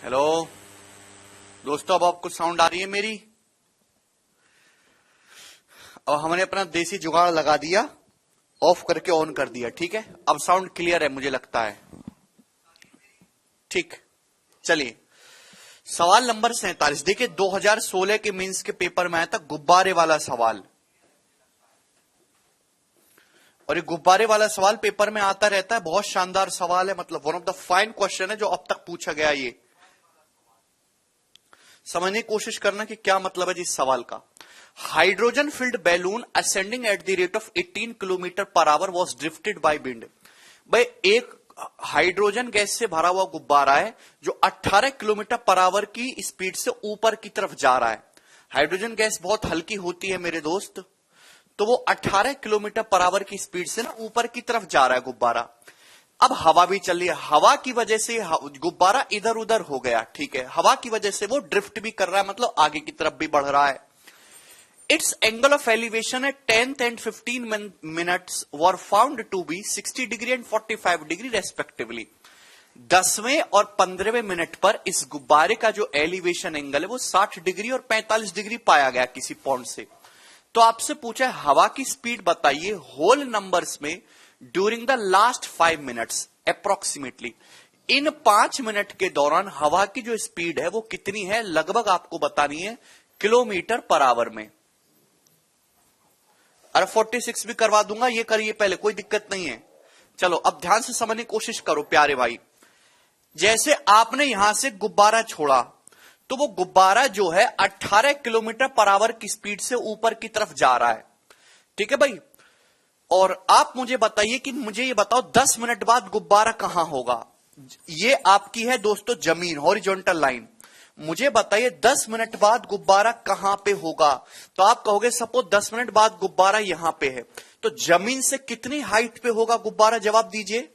Hello दोस्तों, अब आपको साउंड आ रही है मेरी? अब हमने अपना देसी जुगाड़ लगा दिया, ऑफ करके ऑन कर दिया। ठीक है, अब साउंड क्लियर है मुझे लगता है। ठीक, चलिए सवाल नंबर 47। देखिए 2016 के मेंस के पेपर में आया था गुब्बारे वाला सवाल, और ये गुब्बारे वाला सवाल पेपर में आता रहता है। बहुत शानदार सवाल है, मतलब one of the fine question है जो अब तक पूछा गया। ये समझने की कोशिश करना कि क्या मतलब है इस सवाल का। Hydrogen field balloon ascending at the rate of 18 kilometre per hour was drifted by wind. भाई एक हाइड्रोजन गैस से भरा हुआ गुब्बारा है जो 18 किलोमीटर पर आवर की स्पीड से ऊपर की तरफ जा रहा है। हाइड्रोजन गैस बहुत हल्की होती है मेरे दोस्त, तो वो 18 किलोमीटर पर आवर की स्पीड से ना ऊपर की तरफ जा रहा है गुब्बारा। अब हवा भी चल रही है, हवा की वजह से गुब्बारा इधर उधर हो गया। ठीक है, हवा की वजह से वो ड्रिफ्ट भी कर रहा है, मतलब आगे की तरफ भी बढ़ रहा है। It's angle of elevation at 10th and 15 minutes were found to be 60 degree and 45 degree respectively. 10वें और 15वें मिनट पर इस गुब्बारे का जो एलिवेशन एंगल है वो 60 डिग्री और 45 डिग्री पाया गया किसी पॉइंट से। तो आपसे पूछा है हवा की स्पीड बताइए होल नंबर्स में during the last 5 minutes approximately. In 5 minute के दौरान हवा की जो स्पीड है वो कितनी है, लगभग आपको बतानी है किलोमीटर पर आवर में। अरे 46 भी करवा दूंगा, ये करिए पहले, कोई दिक्कत नहीं है। चलो अब ध्यान से समझने की कोशिश करो प्यारे भाई। जैसे आपने यहां से गुब्बारा छोड़ा तो वो गुब्बारा जो है 18 किलोमीटर पर आवर की स्पीड से ऊपर की तरफ जा रहा है। ठीक है भाई, और आप मुझे बताइए कि मुझे ये बताओ 10 मिनट बाद गुब्बारा कहां होगा। ये आपकी है दोस्तों जमीन, हॉरिजॉन्टल लाइन। मुझे बताइए 10 मिनट बाद गुब्बारा कहां पे होगा। तो आप कहोगे सपोज 10 मिनट बाद गुब्बारा यहां पे है, तो जमीन से कितनी हाइट पे होगा गुब्बारा, जवाब दीजिए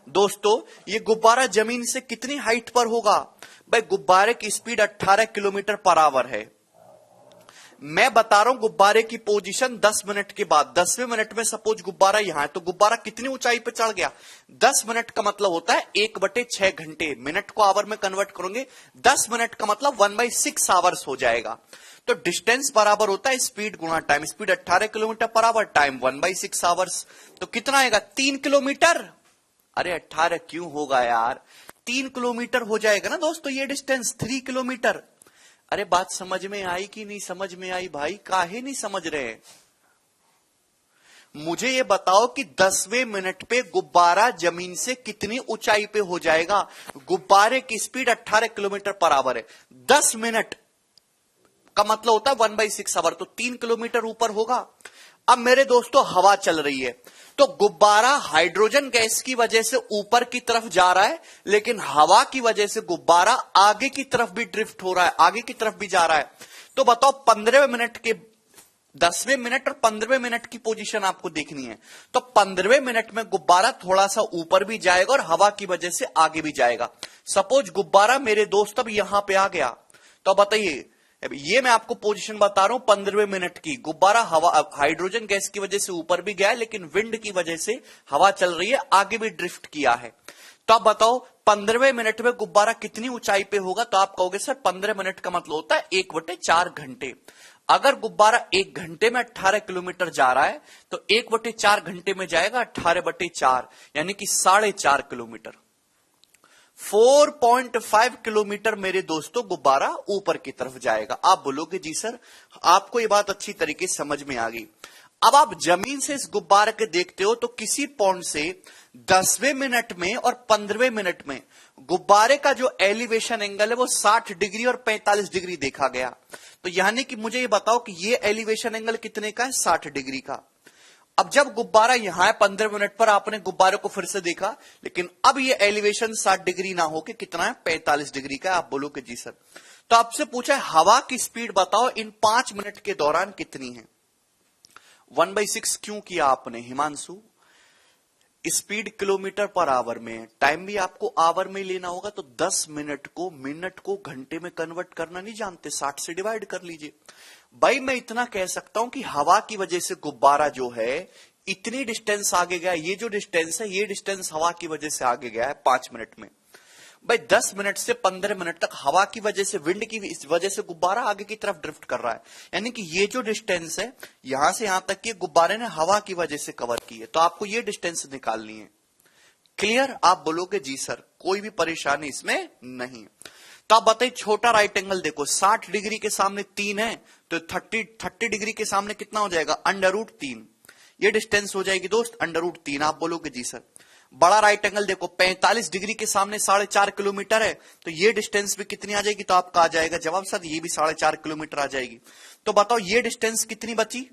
दोस्तों। ये गुब्बारा जमीन से कितनी हाइट पर होगा? भाई गुब्बारे की स्पीड 18 किलोमीटर पर आवर है। मैं बता रहा हूं गुब्बारे की पोजीशन 10 मिनट के बाद। 10वें मिनट में सपोज गुब्बारा यहां है, तो गुब्बारा कितनी ऊंचाई पे चढ़ गया? 10 मिनट का मतलब होता है 1/6 घंटे। मिनट को आवर में कन्वर्ट करोगे 10 मिनट का मतलब 1/6 आवर्स हो जाएगा। तो डिस्टेंस बराबर होता है स्पीड गुणा time. Speed 18 kilometre per hour, time 1/6 hours. तो कितना आएगा? 3 किलोमीटर। अरे 18 क्यों होगा यार, 3 किलोमीटर हो जाएगा ना दोस्तों ये डिस्टेंस, 3 किलोमीटर। अरे बात समझ में आई कि नहीं समझ में आई भाई? काहे नहीं समझ रहे? मुझे ये बताओ कि 10वें मिनट पे गुब्बारा जमीन से कितनी ऊंचाई पे हो जाएगा। गुब्बारे की स्पीड 18 किलोमीटर पर आवर है, 10 मिनट का मतलब होता है 1/6 आवर, तो 3 किलोमीटर ऊपर होगा। अब मेरे दोस्तों हवा चल रही है, तो गुब्बारा हाइड्रोजन गैस की वजह से ऊपर की तरफ जा रहा है, लेकिन हवा की वजह से गुब्बारा आगे की तरफ भी ड्रिफ्ट हो रहा है, आगे की तरफ भी जा रहा है। तो बताओ 15वें मिनट के 10वें मिनट और 15वें मिनट की पोजीशन आपको देखनी है। तो 15वें मिनट में गुब्बारा थोड़ा सा ऊपर भी जाएगा और हवा की वजह से आगे भी जाएगा। सपोज गुब्बारा मेरे दोस्त अब यहां पे आ गया, तो बताइए ये मैं आपको पोजीशन बता रहा हूं 15वें मिनट की। गुब्बारा हवा हाइड्रोजन गैस की वजह से ऊपर भी गया है, लेकिन विंड की वजह से हवा चल रही है, आगे भी ड्रिफ्ट किया है। तो आप बताओ 15वें मिनट में गुब्बारा कितनी ऊंचाई पे होगा। तो आप कहोगे सर 15 मिनट का मतलब होता है 1/4 घंटे। अगर गुब्बारा 1 घंटे में 18 किलोमीटर जा रहा है तो 1/4 घंटे में जाएगा 18/4, यानी कि 4.5 किलोमीटर। 4.5 किलोमीटर मेरे दोस्तों गुब्बारा ऊपर की तरफ जाएगा। आप बोलोगे जी सर आपको ये बात अच्छी तरीके से समझ में आ गई। अब आप जमीन से इस गुब्बारे के देखते हो तो किसी पॉइंट से 10वें मिनट में और 15वें मिनट में गुब्बारे का जो एलिवेशन एंगल है वो 60 डिग्री और 45 डिग्री देखा गया। तो यानी कि मुझे ये बताओ कि ये एलिवेशन एंगल कितने का है? 60 डिग्री का। अब जब गुब्बारा यहां है 15 मिनट पर आपने गुब्बारे को फिर से देखा, लेकिन अब ये एलिवेशन 60 डिग्री ना होके कितना है? 45 डिग्री का। आप बोलोगे जी सर। तो आपसे पूछा है हवा की स्पीड बताओ इन 5 मिनट के दौरान कितनी है। 1/6 क्यों किया आपने Himanshu? Speed kilometre per hour में है, टाइम भी आपको आवर में लेना होगा, तो 10 मिनट को घंटे में कन्वर्ट करना नहीं जानते, 60 से डिवाइड कर लीजिए। भाई मैं इतना कह सकता हूं कि हवा की वजह से गुब्बारा जो है इतनी डिस्टेंस आगे गया। ये जो डिस्टेंस है ये डिस्टेंस हवा की वजह से आगे गया है 5 मिनट में। भाई 10 मिनट से 15 मिनट तक हवा की वजह से, विंड की वजह से गुब्बारा आगे की तरफ ड्रिफ्ट कर रहा है। यानी कि ये जो डिस्टेंस है यहां से यहां तक कि गुब्बारे ने हवा की वजह से कवर की है, तो आपको ये डिस्टेंस निकालनी है। क्लियर? आप बोलोगे जी सर, कोई भी परेशानी इसमें नहीं। तो आप बताइए, छोटा राइट एंगल देखो, 60 डिग्री के सामने 3 है, तो 30 डिग्री के सामने कितना हो जाएगा? √3। ये डिस्टेंस हो जाएगी दोस्त √3। आप बोलोगे जी सर। बड़ा राइट एंगल देखो, 45 डिग्री के सामने 4.5 किलोमीटर है, तो ये डिस्टेंस भी कितनी आ जाएगी? तो आपका आ जाएगा जवाब सर, ये भी 4.5 किलोमीटर आ जाएगी। तो बताओ ये डिस्टेंस कितनी बची?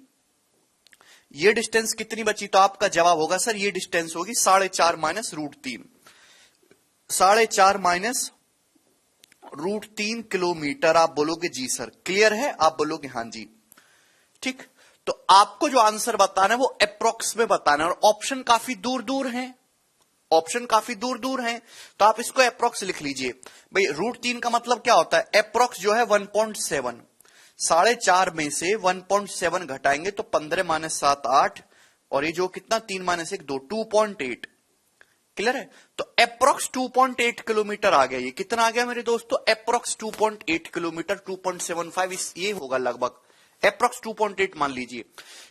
ये डिस्टेंस कितनी बची? तो आपका जवाब होगा सर, ये डिस्टेंस होगी 4.5 माइनस √3। 4.5 minus √3 kilometre. आप बोलोगे जी सर। क्लियर है? आप बोलोगे हाँ जी। ठीक, तो आपको जो आंसर बताना है वो अप्रोक्स में बताना है, और ऑप्शन काफी दूर दूर हैं, ऑप्शन काफी दूर दूर हैं, तो आप इसको अप्रोक्स लिख लीजिए। भाई √3 का मतलब क्या होता है? अप्रोक्स जो है 1.7, 4.5 में से 1.7 घटाएंगे तो 15 माइनस 7 8, और ये जो कितना 3 माइनस 1 2, 2.8। क्लियर है? तो अप्रोक्स 2.8 किलोमीटर आ गया। ये कितना आ गया मेरे दोस्तों? अप्रोक्स 2.8 किलोमीटर, 2.75 ये होगा लगभग, अप्रोक्स 2.8 मान लीजिए।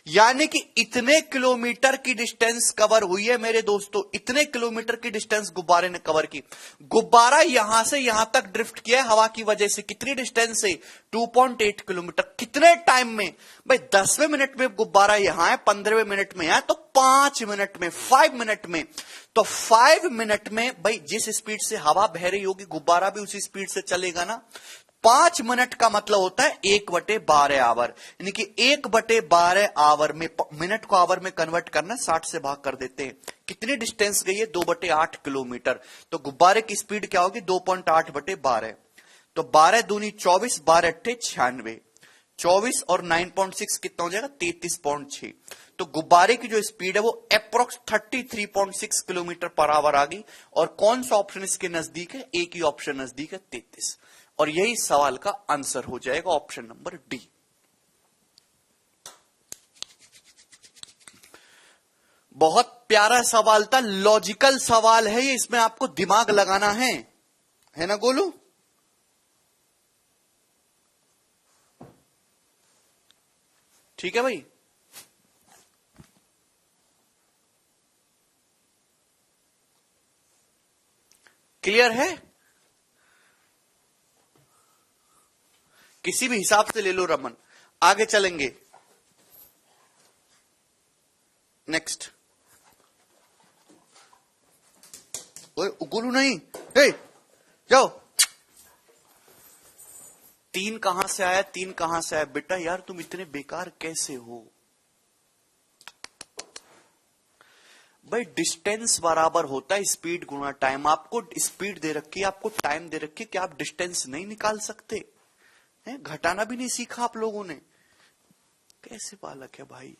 यानी कि इतने किलोमीटर की डिस्टेंस कवर हुई है मेरे दोस्तों, इतने किलोमीटर की डिस्टेंस गुब्बारे ने कवर की। गुब्बारा यहां से यहां तक ड्रिफ्ट किया है हवा की वजह से। कितनी डिस्टेंस से? 2.8 किलोमीटर। कितने टाइम में? भाई 10वें मिनट में गुब्बारा यहां है, 15वें मिनट में है, तो 5 मिनट में, 5 मिनट में। तो 5 मिनट में भाई जिस स्पीड से हवा बह रही होगी गुब्बारा भी उसी स्पीड से चलेगा ना। 5 मिनट का मतलब होता है 1/12 आवर, यानी कि 1/12 आवर में, मिनट को आवर में कन्वर्ट करना, 60 से भाग कर देते हैं। कितनी डिस्टेंस गई है? 2/8 किलोमीटर। तो गुब्बारे की स्पीड क्या होगी? 2.8/12। तो 12 दूनी 24, 12 अट्ठे 96, 24 और 9.6 कितना हो जाएगा? 33.6। तो गुब्बारे की जो स्पीड है वो अप्रोक्स 33.6 किलोमीटर पर आवर आ गई। और कौन सा ऑप्शन इसके नजदीक है? एक ही ऑप्शन नजदीक है, 33। और यही सवाल का आंसर हो जाएगा, ऑप्शन नंबर डी। बहुत प्यारा सवाल था, लॉजिकल सवाल है ये, इसमें आपको दिमाग लगाना है ना गोलू? ठीक है भाई। क्लियर है? किसी भी हिसाब से ले लो रमन। आगे चलेंगे, नेक्स्ट। ओए गोलू नहीं, हे जाओ। 3 कहां से आया? 3 कहां से आया? बेटा यार तुम इतने बेकार कैसे हो? भाई डिस्टेंस बराबर होता है स्पीड गुना टाइम। आपको स्पीड दे रखी है, आपको टाइम दे रखी है, कि आप डिस्टेंस नहीं निकाल सकते हैं? घटाना भी नहीं सीखा आप लोगों ने? कैसे बालक है भाई।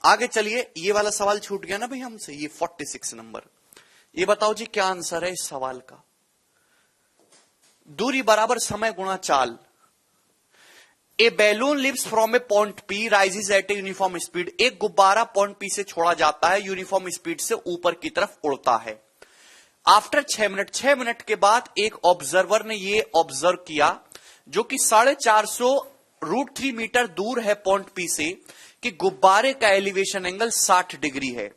आगे चलिए, ये वाला सवाल छूट गया ना भाई हमसे, ये 46 नंबर। ये बताओ जी क्या आंसर है इस सवाल का? दूरी बराबर समय गुणा चाल। A balloon leaves from a point P, rises at a uniform speed. एक गुब्बारा पॉइंट पी से छोड़ा जाता है, यूनिफॉर्म स्पीड से ऊपर की तरफ उड़ता है। आफ्टर 6 मिनट, 6 मिनट के बाद एक ऑब्जर्वर ने ये ऑब्जर्व किया, जो कि 450 √3 मीटर दूर है पॉइंट पी से, कि गुब्बारे का एलिवेशन एंगल 60 डिग्री है।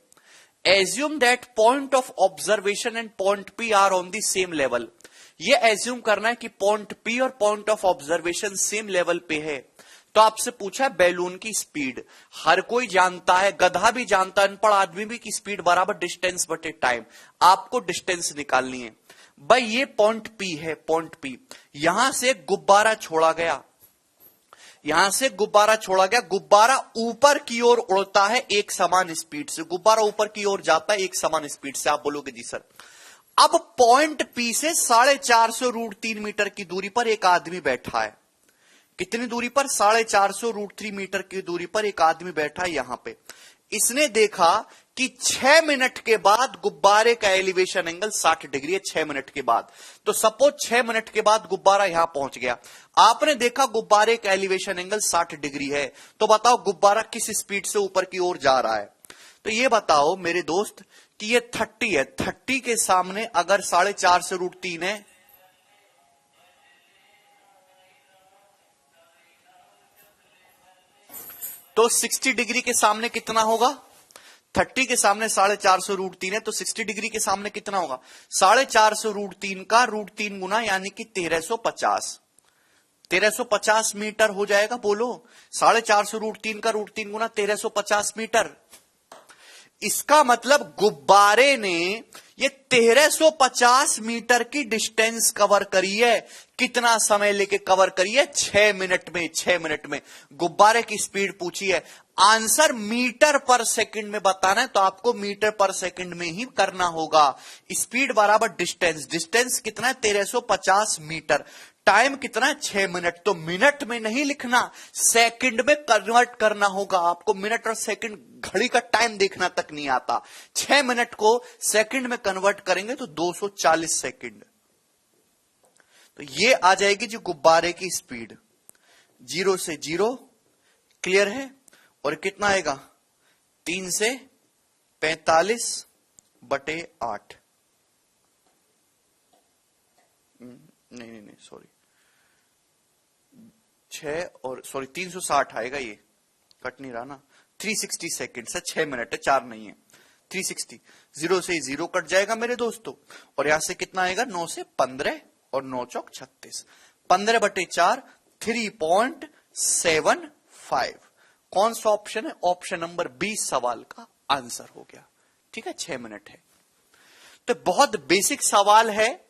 Assume that point of observation and point P R on the same level. ये एज्यूम करना है कि पॉइंट पी और point of observation same level पे है। तो आपसे पूछा है बैलून की स्पीड। हर कोई जानता है, गधा भी जानता है, अनपढ़ आदमी भी, की स्पीड बराबर डिस्टेंस बटे टाइम। आपको डिस्टेंस निकालनी है। भाई ये पॉइंट पी है, पॉइंट पी। यहां से गुब्बारा छोड़ा गया, यहां से गुब्बारा छोड़ा गया, गुब्बारा ऊपर की ओर उड़ता है एक समान स्पीड से। गुब्बारा ऊपर की ओर जाता है एक समान स्पीड से। आप बोलोगे जी सर। अब पॉइंट पी से 450 √3 मीटर की दूरी पर एक आदमी बैठा है। कितनी दूरी पर? 450 √3 मीटर की दूरी पर एक आदमी बैठा है यहां पे। इसने देखा कि 6 मिनट के बाद गुब्बारे का एलिवेशन एंगल 60 डिग्री है। 6 मिनट के बाद, तो सपोज 6 मिनट के बाद गुब्बारा यहां पहुंच गया। आपने देखा गुब्बारे का एलिवेशन एंगल 60 डिग्री है, तो बताओ गुब्बारा किस स्पीड से ऊपर की ओर जा रहा है? तो ये बताओ मेरे दोस्त कि ये 30 है, 30 के सामने अगर 4.5 से √3 है तो 60 डिग्री के सामने कितना होगा? 30 के सामने 4.5 से √3 है तो 60 डिग्री के सामने कितना होगा? 4.5 से √3 का √3 गुना यानी कि 1350। 1350 मीटर हो जाएगा। बोलो 4.5 से √3 का √3 गुना 1350 मीटर। इसका मतलब गुब्बारे ने ये 1350 मीटर की डिस्टेंस कवर करी है। कितना समय लेके कवर करी है? 6 मिनट में। 6 मिनट में गुब्बारे की स्पीड पूछी है। आंसर मीटर पर सेकंड में बताना है तो आपको मीटर पर सेकंड में ही करना होगा। स्पीड बराबर डिस्टेंस, डिस्टेंस कितना है? 1350 मीटर। टाइम कितना है? 6 मिनट। तो मिनट में नहीं लिखना, सेकंड में कन्वर्ट करना होगा आपको। मिनट और सेकंड, घड़ी का टाइम देखना तक नहीं आता। 6 मिनट को सेकंड में कन्वर्ट करेंगे तो 240 सेकंड। तो ये आ जाएगी जो गुब्बारे की स्पीड। 0 से 0 क्लियर है। और कितना आएगा? 3 से 45/8। नहीं सॉरी, 360 आएगा। ये कट नहीं रहा ना। 360 सेकेंड से 6 मिनट है, 4 नहीं है। 360, 0 से 0 कट जाएगा मेरे दोस्तों। और यहां से कितना आएगा? 9 से 15 और 9 चौक 36। 15/4 3.75। कौन सा ऑप्शन है? ऑप्शन नंबर 20 सवाल का आंसर हो गया। ठीक है, 6 मिनट है। तो बहुत बेसिक सवाल है।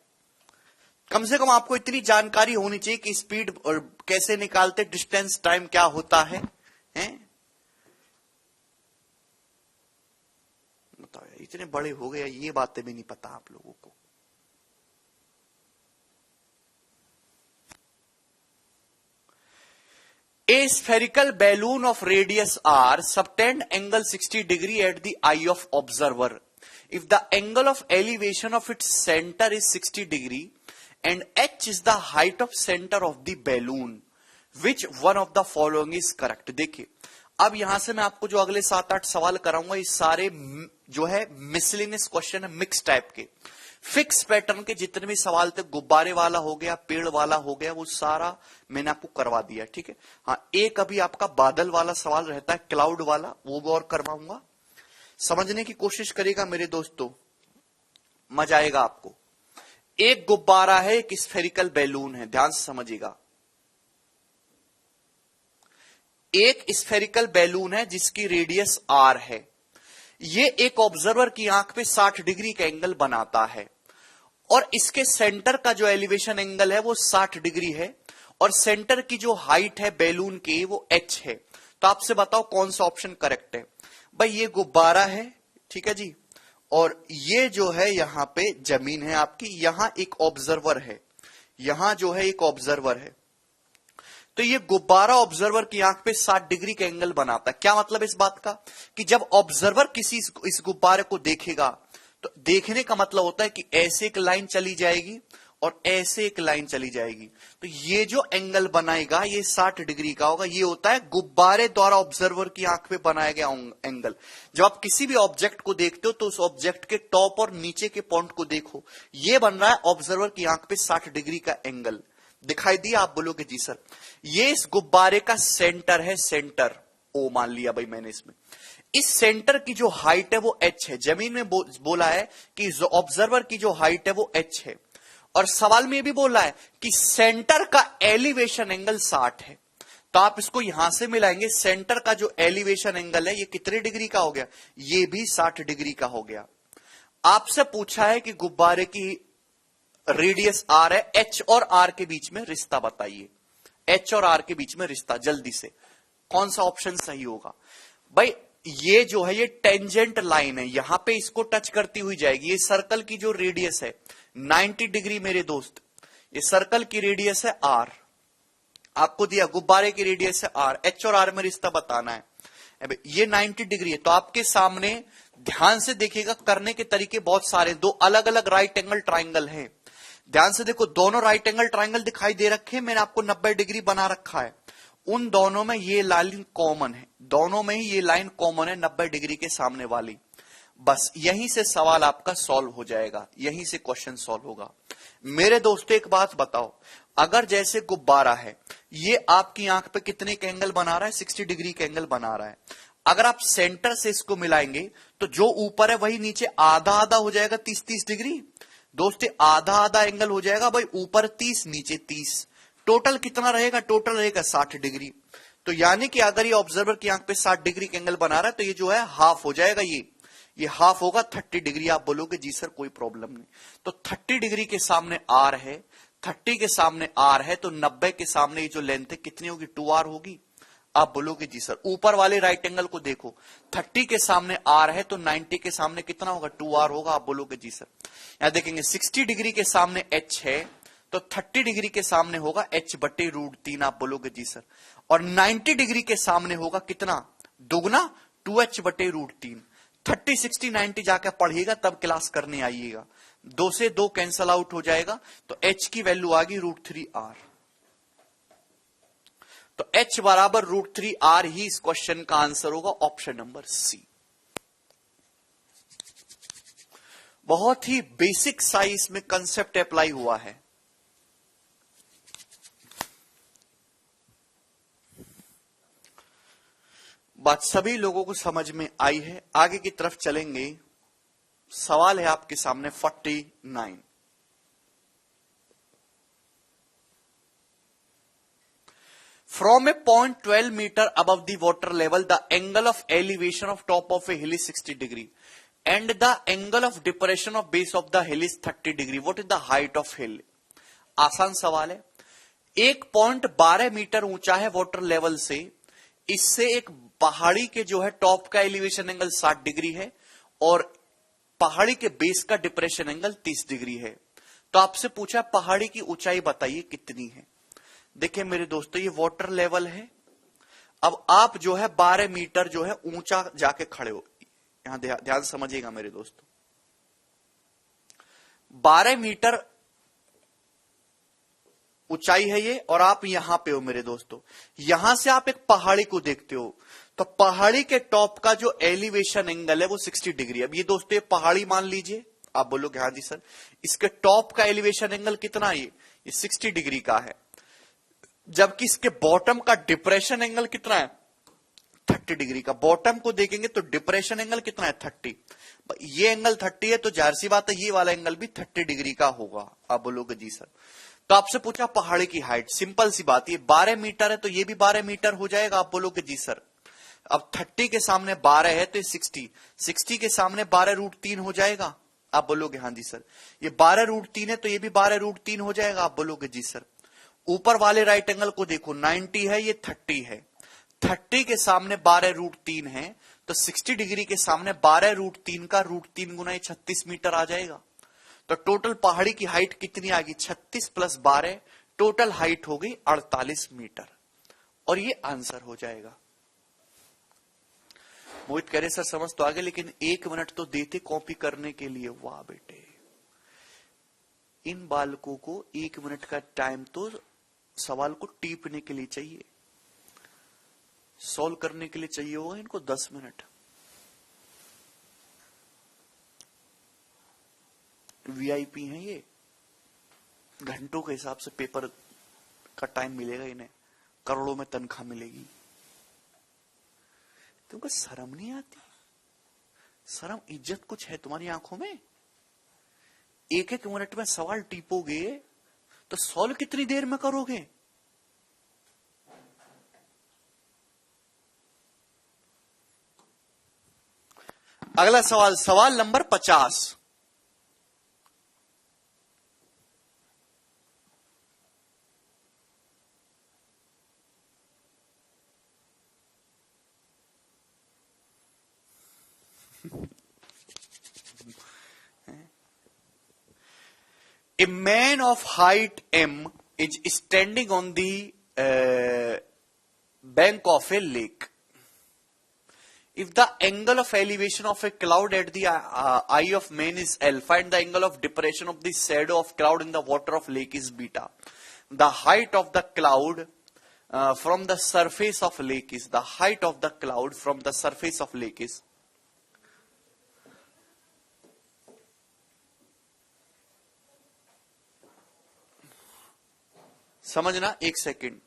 कम से कम आपको इतनी जानकारी होनी चाहिए कि स्पीड और कैसे निकालते, डिस्टेंस, टाइम क्या होता है, बताओ। इतने बड़े हो गए, ये बातें भी नहीं पता आप लोगों को। A spherical balloon of radius r subtend angle 60 degree at the eye of observer. If the angle of elevation of its center is 60 degree and h is the height of center of the balloon, which one of the following is correct? देखिए, अब यहां से मैं आपको जो अगले 7-8 सवाल कराऊंगा, ये सारे जो है मिसलिनियस क्वेश्चन है, मिक्स टाइप के। फिक्स पैटर्न के जितने भी सवाल थे, गुब्बारे वाला हो गया, पेड़ वाला हो गया, वो सारा मैंने आपको करवा दिया। ठीक है। हाँ, एक अभी आपका बादल वाला सवाल रहता है, क्लाउड वाला, वो भी और करवाऊंगा। समझने की कोशिश करेगा मेरे दोस्तों, मजा आएगा आपको। एक गुब्बारा है, एक स्फेरिकल बैलून है, ध्यान से समझिएगा। एक स्फेरिकल बैलून है जिसकी रेडियस r है। ये एक ऑब्जर्वर की आंख पे 60 डिग्री का एंगल बनाता है और इसके सेंटर का जो एलिवेशन एंगल है वो 60 डिग्री है और सेंटर की जो हाइट है बैलून की वो h है। तो आपसे बताओ कौन सा ऑप्शन करेक्ट है? भाई ये गुब्बारा है, ठीक है जी, और ये जो है यहां पे जमीन है आपकी, यहां एक ऑब्जर्वर है, यहां जो है एक ऑब्जर्वर है। तो ये गुब्बारा ऑब्जर्वर की आंख पे 60 डिग्री का एंगल बनाता है। क्या मतलब इस बात का? कि जब ऑब्जर्वर किसी इस गुब्बारे को देखेगा तो देखने का मतलब होता है कि ऐसे एक लाइन चली जाएगी और ऐसे एक लाइन चली जाएगी। तो ये जो एंगल बनाएगा ये 60 डिग्री का होगा। ये होता है गुब्बारे द्वारा ऑब्जर्वर की आंख पे बनाया गया एंगल। जब आप किसी भी ऑब्जेक्ट को देखते हो तो उस ऑब्जेक्ट के टॉप और नीचे के पॉइंट को देखो, ये बन रहा है ऑब्जर्वर की आंख पे 60 डिग्री का एंगल। दिखाई दिया? आप बोलोगे जी सर। ये इस गुब्बारे का सेंटर है, सेंटर ओ मान लिया भाई मैंने इसमें। इस सेंटर की जो हाइट है वो h है। जमीन में बोला है कि ऑब्जर्वर की जो हाइट है वो h है और सवाल में भी बोला है कि सेंटर का एलिवेशन एंगल 60 है। तो आप इसको यहां से मिलाएंगे, सेंटर का जो एलिवेशन एंगल है ये कितने डिग्री का हो गया? ये भी 60 डिग्री का हो गया। आपसे पूछा है कि गुब्बारे की रेडियस r है, h और r के बीच में रिश्ता बताइए। h और r के बीच में रिश्ता जल्दी से कौन सा ऑप्शन सही होगा? भाई ये जो है ये टेंजेंट लाइन है, यहां पे इसको टच करती हुई जाएगी। ये सर्कल की जो रेडियस है 90 डिग्री मेरे दोस्त, ये सर्कल की रेडियस है r, आपको दिया गुब्बारे की रेडियस है r, h और r में रिश्ता बताना है। ये 90 डिग्री है तो आपके सामने ध्यान से देखिएगा, करने के तरीके बहुत सारे, दो अलग अलग राइट एंगल ट्राइंगल हैं। ध्यान से देखो, दोनों राइट एंगल ट्राइंगल दिखाई दे रखे हैं, मैंने आपको 90 डिग्री बना रखा है उन दोनों में ये लाइन कॉमन है, दोनों में ही ये लाइन कॉमन है 90 डिग्री के सामने वाली। बस यहीं से सवाल आपका सॉल्व हो जाएगा, यहीं से क्वेश्चन सॉल्व होगा। मेरे दोस्तों एक बात बताओ, अगर जैसे गुब्बारा है, ये आपकी आंख पे कितने का एंगल बना रहा है? 60 डिग्री का एंगल बना रहा है। अगर आप सेंटर से इसको मिलाएंगे तो जो ऊपर है वही नीचे आधा आधा हो जाएगा, 30-30 डिग्री। दोस्तों आधा आधा एंगल हो जाएगा भाई, ऊपर 30 नीचे 30, टोटल कितना रहेगा? टोटल रहेगा 60 डिग्री। तो यानी कि अगर ये ऑब्जर्वर की आंख पे 60 डिग्री का एंगल बना रहा है तो ये जो है हाफ हो जाएगा, ये हाफ होगा 30 डिग्री। आप बोलोगे जी सर कोई प्रॉब्लम नहीं। तो 30 डिग्री के सामने आर है, 30 के सामने आर है, तो 90 के सामने ये जो लेंथ है कितनी होगी? 2r होगी। आप बोलोगे जी सर ऊपर वाले राइट एंगल को देखो, 30 के सामने आर है तो 90 के सामने कितना होगा? 2r होगा। आप बोलोगे जी सर। यहां देखेंगे 60 डिग्री के सामने h है तो 30 डिग्री के सामने होगा h/√3। आप बोलोगे जी सर। और 90 डिग्री के सामने होगा कितना? दुगना, 2h/√3। 30, 60, 90 जाकर पढ़िएगा तब क्लास करने आइएगा। 2 से 2 कैंसल आउट हो जाएगा तो h की वैल्यू आ गई √3r। तो h बराबर √3r ही इस क्वेश्चन का आंसर होगा, ऑप्शन नंबर सी। बहुत ही बेसिक साइज में कंसेप्ट अप्लाई हुआ है। बात सभी लोगों को समझ में आई है। आगे की तरफ चलेंगे। सवाल है आपके सामने 49। From a point 12 meter above the water level, the angle of elevation of top of a hill is 60 degree and the angle of depression of base of the hill is 30 degree. What is the height of hill? आसान सवाल है। 1.12 metre ऊंचा है water level से, इससे एक पहाड़ी के जो है टॉप का एलिवेशन एंगल 60 डिग्री है और पहाड़ी के बेस का डिप्रेशन एंगल 30 डिग्री है। तो आपसे पूछा पहाड़ी की ऊंचाई बताइए कितनी है। देखिए मेरे दोस्तों ये वाटर लेवल है। अब आप जो है 12 मीटर जो है ऊंचा जाके खड़े हो, यहां ध्यान समझिएगा मेरे दोस्तों। 12 मीटर ऊंचाई है ये और आप यहां पे हो मेरे दोस्तों। यहां से आप एक पहाड़ी को देखते हो तो पहाड़ी के टॉप का जो एलिवेशन एंगल है वो 60 डिग्री। अब ये दोस्तों ये पहाड़ी मान लीजिए। आप बोलोगे हाँ जी सर, इसके टॉप का एलिवेशन एंगल कितना है? ये 60 डिग्री का है, जबकि इसके बॉटम का डिप्रेशन एंगल कितना है? 30 डिग्री का। बॉटम को देखेंगे तो डिप्रेशन एंगल कितना है? 30। ये एंगल 30 है तो जाहिर सी बात है ये वाला एंगल भी 30 डिग्री का होगा। आप बोलोगे जी सर। तो आपसे पूछा पहाड़ी की हाइट, सिंपल सी बात, ये 12 मीटर है तो ये भी 12 मीटर हो जाएगा। आप बोलोगे जी सर। अब 30 के सामने 12 है तो ये 60 के सामने 12√3 हो जाएगा। आप बोलोगे हाँ जी सर। ये 12√3 है तो ये भी 12√3 हो जाएगा। आप बोलोगे जी सर। ऊपर वाले राइट एंगल को देखो, 90 है ये 30 है, 30 के सामने 12√3 है तो 60 डिग्री के सामने 12√3 का √3 गुना 36 मीटर आ जाएगा। तो टोटल पहाड़ी की हाइट कितनी आ गई? 36 + 12, टोटल हाइट हो गई 48 मीटर और ये आंसर हो जाएगा। मोहित कह रहे सर समझ तो आगे, लेकिन 1 मिनट तो देते कॉपी करने के लिए। वाह बेटे, इन बालकों को 1 मिनट का टाइम तो सवाल को टीपने के लिए चाहिए, सॉल्व करने के लिए चाहिए होगा इनको 10 मिनट। वीआईपी हैं ये, घंटों के हिसाब से पेपर का टाइम मिलेगा इन्हें, करोड़ों में तनख्वाह मिलेगी। तुमको शर्म नहीं आती? शर्म इज्जत कुछ है तुम्हारी आंखों में? 1-1 मिनट में सवाल टीपोगे तो सॉल्व कितनी देर में करोगे? अगला सवाल, सवाल number 50। A man of height m is standing on the bank of a lake. If the angle of elevation of a cloud at the eye of man is alpha and the angle of depression of the shadow of cloud in the water of lake is beta, the height of the cloud from the surface of lake is the height of the cloud from the surface of lake is, समझना एक second.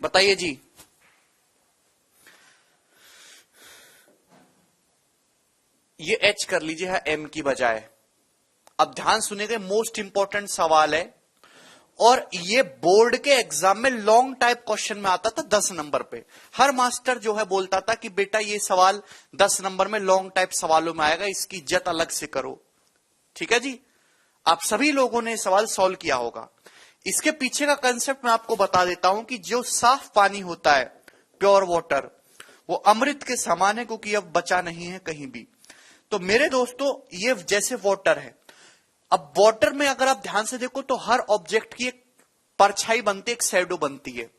बताइए जी, ये H कर लीजिए है M की बजाय। अब ध्यान सुनिएगा, मोस्ट इंपॉर्टेंट सवाल है और ये बोर्ड के एग्जाम में लॉन्ग टाइप क्वेश्चन में आता था 10 नंबर पे। हर मास्टर जो है बोलता था कि बेटा ये सवाल 10 नंबर में लॉन्ग टाइप सवालों में आएगा, इसकी इज्जत अलग से करो। ठीक है जी, आप सभी लोगों ने सवाल सॉल्व किया होगा। इसके पीछे का कंसेप्ट मैं आपको बता देता हूं कि जो साफ पानी होता है, प्योर वाटर, वो अमृत के समान है, क्योंकि अब बचा नहीं है कहीं भी। तो मेरे दोस्तों, ये जैसे वाटर है, अब वाटर में अगर आप ध्यान से देखो तो हर ऑब्जेक्ट की एक परछाई बनती है, एक शैडो बनती है।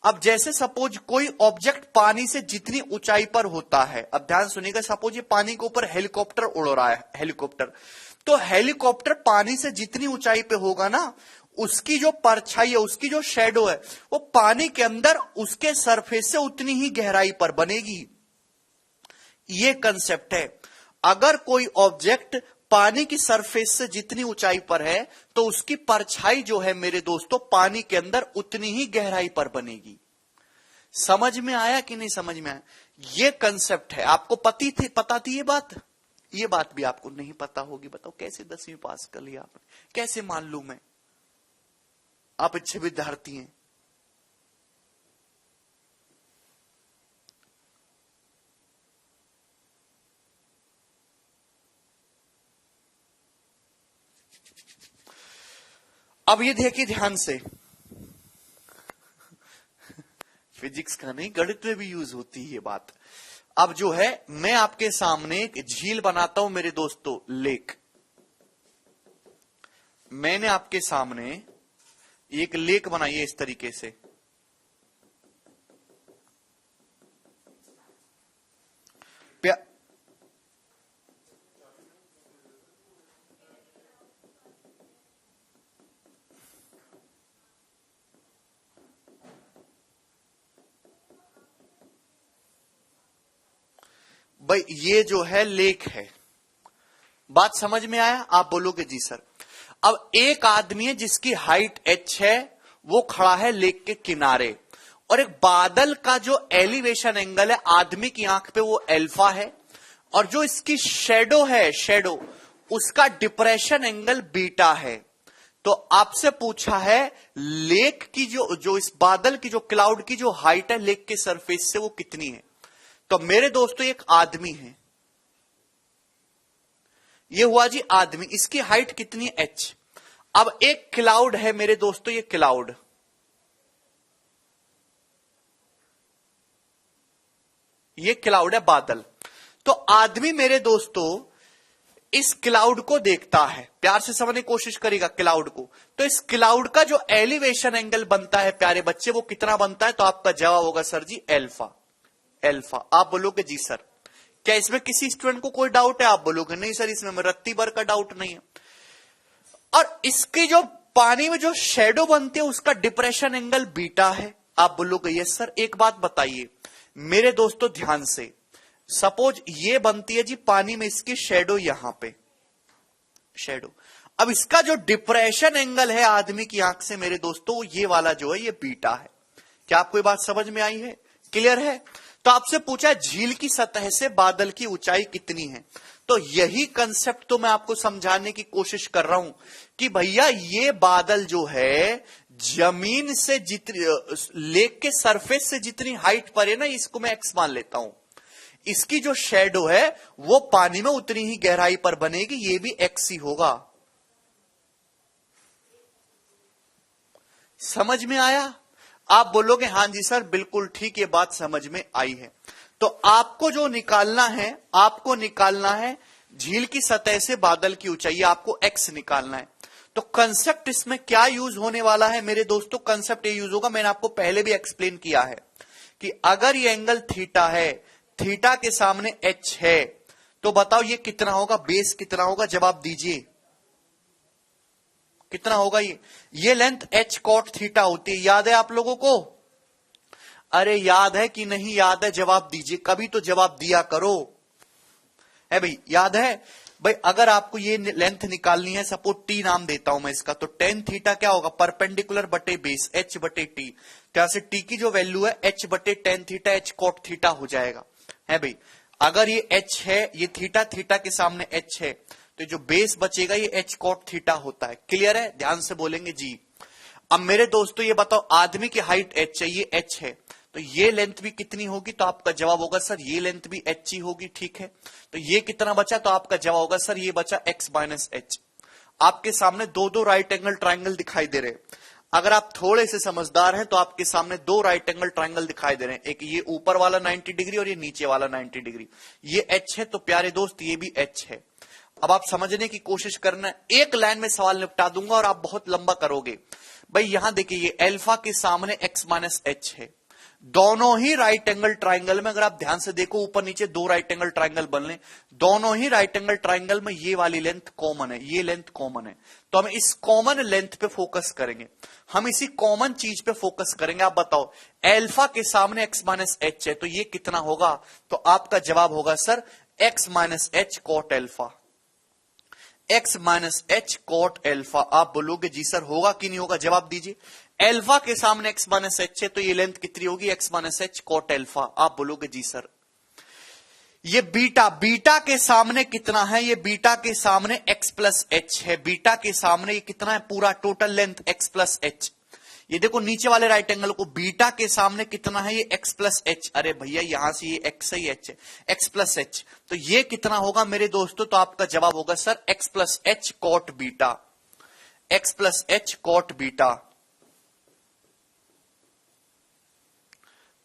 अब जैसे सपोज कोई ऑब्जेक्ट पानी से जितनी ऊंचाई पर होता है, अब ध्यान सुनिएगा, सपोज ये पानी के ऊपर हेलीकॉप्टर उड़ रहा है, हेलीकॉप्टर, तो हेलीकॉप्टर पानी से जितनी ऊंचाई पे होगा ना, उसकी जो परछाई है, उसकी जो शैडो है, वो पानी के अंदर उसके सरफेस से उतनी ही गहराई पर बनेगी। ये कंसेप्ट है। अगर कोई ऑब्जेक्ट पानी की सरफेस से जितनी ऊंचाई पर है, तो उसकी परछाई जो है मेरे दोस्तों पानी के अंदर उतनी ही गहराई पर बनेगी। समझ में आया कि नहीं समझ में आया? ये कंसेप्ट है। आपको पता थी ये बात भी आपको नहीं पता होगी। बताओ कैसे 10वीं पास कर लिया आपने, कैसे मान लू मैं? आप अच्छे विद्यार्थी हैं। अब ये देखिए ध्यान से, फिजिक्स का नहीं, गणित में भी यूज होती है ये बात। अब जो है, मैं आपके सामने एक झील बनाता हूं मेरे दोस्तों, लेक। मैंने आपके सामने एक लेक बनाई है इस तरीके से। भाई ये जो है लेक है, बात समझ में आया? आप बोलोगे जी सर। अब एक आदमी है जिसकी हाइट h है, वो खड़ा है लेक के किनारे, और एक बादल का जो एलिवेशन एंगल है आदमी की आंख पे वो अल्फा है, और जो इसकी शेडो है, शेडो, उसका डिप्रेशन एंगल बीटा है। तो आपसे पूछा है लेक की जो इस बादल की, जो क्लाउड की जो हाइट है लेक के सरफेस से, वो कितनी है। तो मेरे दोस्तों एक आदमी है, ये हुआ जी आदमी, इसकी हाइट कितनी है h। अब एक क्लाउड है मेरे दोस्तों, ये क्लाउड, ये क्लाउड है बादल। तो आदमी मेरे दोस्तों इस क्लाउड को देखता है, प्यार से समझने की कोशिश करेगा क्लाउड को। तो इस क्लाउड का जो एलिवेशन एंगल बनता है प्यारे बच्चे, वो कितना बनता है। तो आपका जवाब होगा सर जी अल्फा, अल्फा। आप बोलोगे जी सर। क्या इसमें किसी स्टूडेंट को कोई डाउट है। आप बोलोगे नहीं सर इसमें रत्ती भर का डाउट नहीं है। और इसकी जो पानी में जो शेडो बनती है उसका डिप्रेशन एंगल बीटा है। आप बोलोगे यस सर। एक बात बताइए मेरे दोस्तों ध्यान से, सपोज ये बनती है जी पानी में, इसकी शेडो यहां पे, शेडो। अब इसका जो डिप्रेशन एंगल है आदमी की आंख से मेरे दोस्तों, ये वाला जो है ये बीटा है। क्या आपको ये बात समझ में आई है, क्लियर है। तो आपसे पूछा झील की सतह से बादल की ऊंचाई कितनी है। तो यही कंसेप्ट तो मैं आपको समझाने की कोशिश कर रहा हूं कि भैया ये बादल जो है जमीन से जितनी, लेक के सरफेस से जितनी हाइट पर है ना, इसको मैं एक्स मान लेता हूं। इसकी जो शेडो है वो पानी में उतनी ही गहराई पर बनेगी, ये भी एक्स ही होगा। समझ में आया। आप बोलोगे हां जी सर बिल्कुल ठीक, ये बात समझ में आई है। तो आपको जो निकालना है, आपको निकालना है झील की सतह से बादल की ऊंचाई, आपको एक्स निकालना है। तो कंसेप्ट इसमें क्या यूज होने वाला है मेरे दोस्तों, कंसेप्ट ये यूज होगा, मैंने आपको पहले भी एक्सप्लेन किया है कि अगर ये एंगल थीटा है, थीटा के सामने h है, तो बताओ ये कितना होगा, बेस कितना होगा, जवाब दीजिए कितना होगा। ये लेंथ h कॉट थीटा होती है, याद है आप लोगों को। अरे याद है कि नहीं याद है, जवाब दीजिए, कभी तो जवाब दिया करो। है भाई, याद है भाई। अगर आपको ये लेंथ निकालनी है, सपोज t नाम देता हूं मैं इसका, तो टेन थीटा क्या होगा, परपेंडिकुलर बटे बेस h बटे टी। तो यहां से t की जो वैल्यू है h बटे tan theta h cot theta हो जाएगा। है भाई, अगर ये h है, ये थीटा, थीटा के सामने h है, तो जो बेस बचेगा ये h कॉट थीटा होता है। क्लियर है, ध्यान से बोलेंगे जी। अब मेरे दोस्तों ये बताओ आदमी की हाइट h है, ये h है, तो ये लेंथ भी कितनी होगी। तो आपका जवाब होगा सर ये लेंथ भी h ही होगी। ठीक है, तो ये कितना बचा, तो आपका जवाब होगा सर ये बचा x माइनस h। आपके सामने दो दो राइट एंगल ट्राइंगल दिखाई दे रहे हैं। अगर आप थोड़े से समझदार हैं तो आपके सामने दो राइट एंगल ट्राइंगल दिखाई दे रहे हैं, एक ये ऊपर वाला 90 डिग्री और ये नीचे वाला 90 डिग्री। ये h है, तो प्यारे दोस्त ये भी h है। अब आप समझने की कोशिश करना, एक लाइन में सवाल निपटा दूंगा और आप बहुत लंबा करोगे। भाई यहां देखिए ये अल्फा के सामने x माइनस h है, दोनों ही राइट एंगल ट्राइंगल में, अगर आप ध्यान से देखो ऊपर नीचे दो राइट एंगल ट्राइंगल बन रहे, दोनों ही राइट एंगल ट्राइंगल में ये वाली लेंथ कॉमन है, ये लेंथ कॉमन है। तो हम इस कॉमन लेंथ पे फोकस करेंगे, हम इसी कॉमन चीज पे फोकस करेंगे। आप बताओ अल्फा के सामने x माइनस h है, तो ये कितना होगा। तो आपका जवाब होगा sir x minus h cot alpha, x minus h cot alpha. आप बोलोगे जी सर होगा कि नहीं होगा, जवाब दीजिए। अल्फा के सामने x माइनस h है, तो ये लेंथ कितनी होगी, x minus h cot alpha. आप बोलोगे जी सर। ये बीटा, बीटा के सामने कितना है, ये बीटा के सामने x प्लस h है, बीटा के सामने ये कितना है, पूरा total length x plus h। ये देखो नीचे वाले राइट एंगल को, बीटा के सामने कितना है, ये x प्लस h। अरे भैया यहां से ये x है, h है, x प्लस h, तो ये कितना होगा मेरे दोस्तों। तो आपका जवाब होगा sir x plus h cot beta, x plus h cot beta.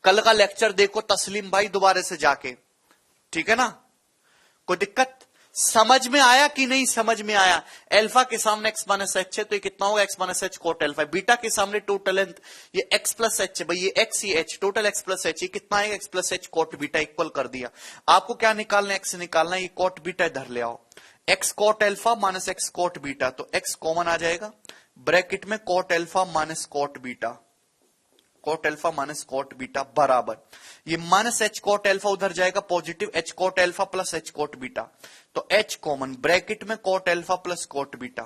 कल का लेक्चर देखो तस्लीम भाई दोबारा से जाके, ठीक है ना। कोई दिक्कत, समझ में आया कि नहीं समझ में आया। अल्फा के सामने x माइनस h है, तो ये कितना होगा x minus h cot alpha. Beta के सामने टोटल लेंथ ये x प्लस h है, भाई ये x ही h, total x plus h, ये कितना है x plus h cot beta equal कर दिया। आपको क्या निकालना है, x निकालना है, ये कोट बीटा इधर ले आओ, x cot alpha minus x cot beta, तो x कॉमन आ जाएगा, ब्रैकेट में cot alpha minus cot beta, cot alpha minus cot beta बराबर, ये माइनस h कोट अल्फा उधर जाएगा, positive h cot alpha plus h cot beta, तो h common, bracket में cot alpha plus cot beta.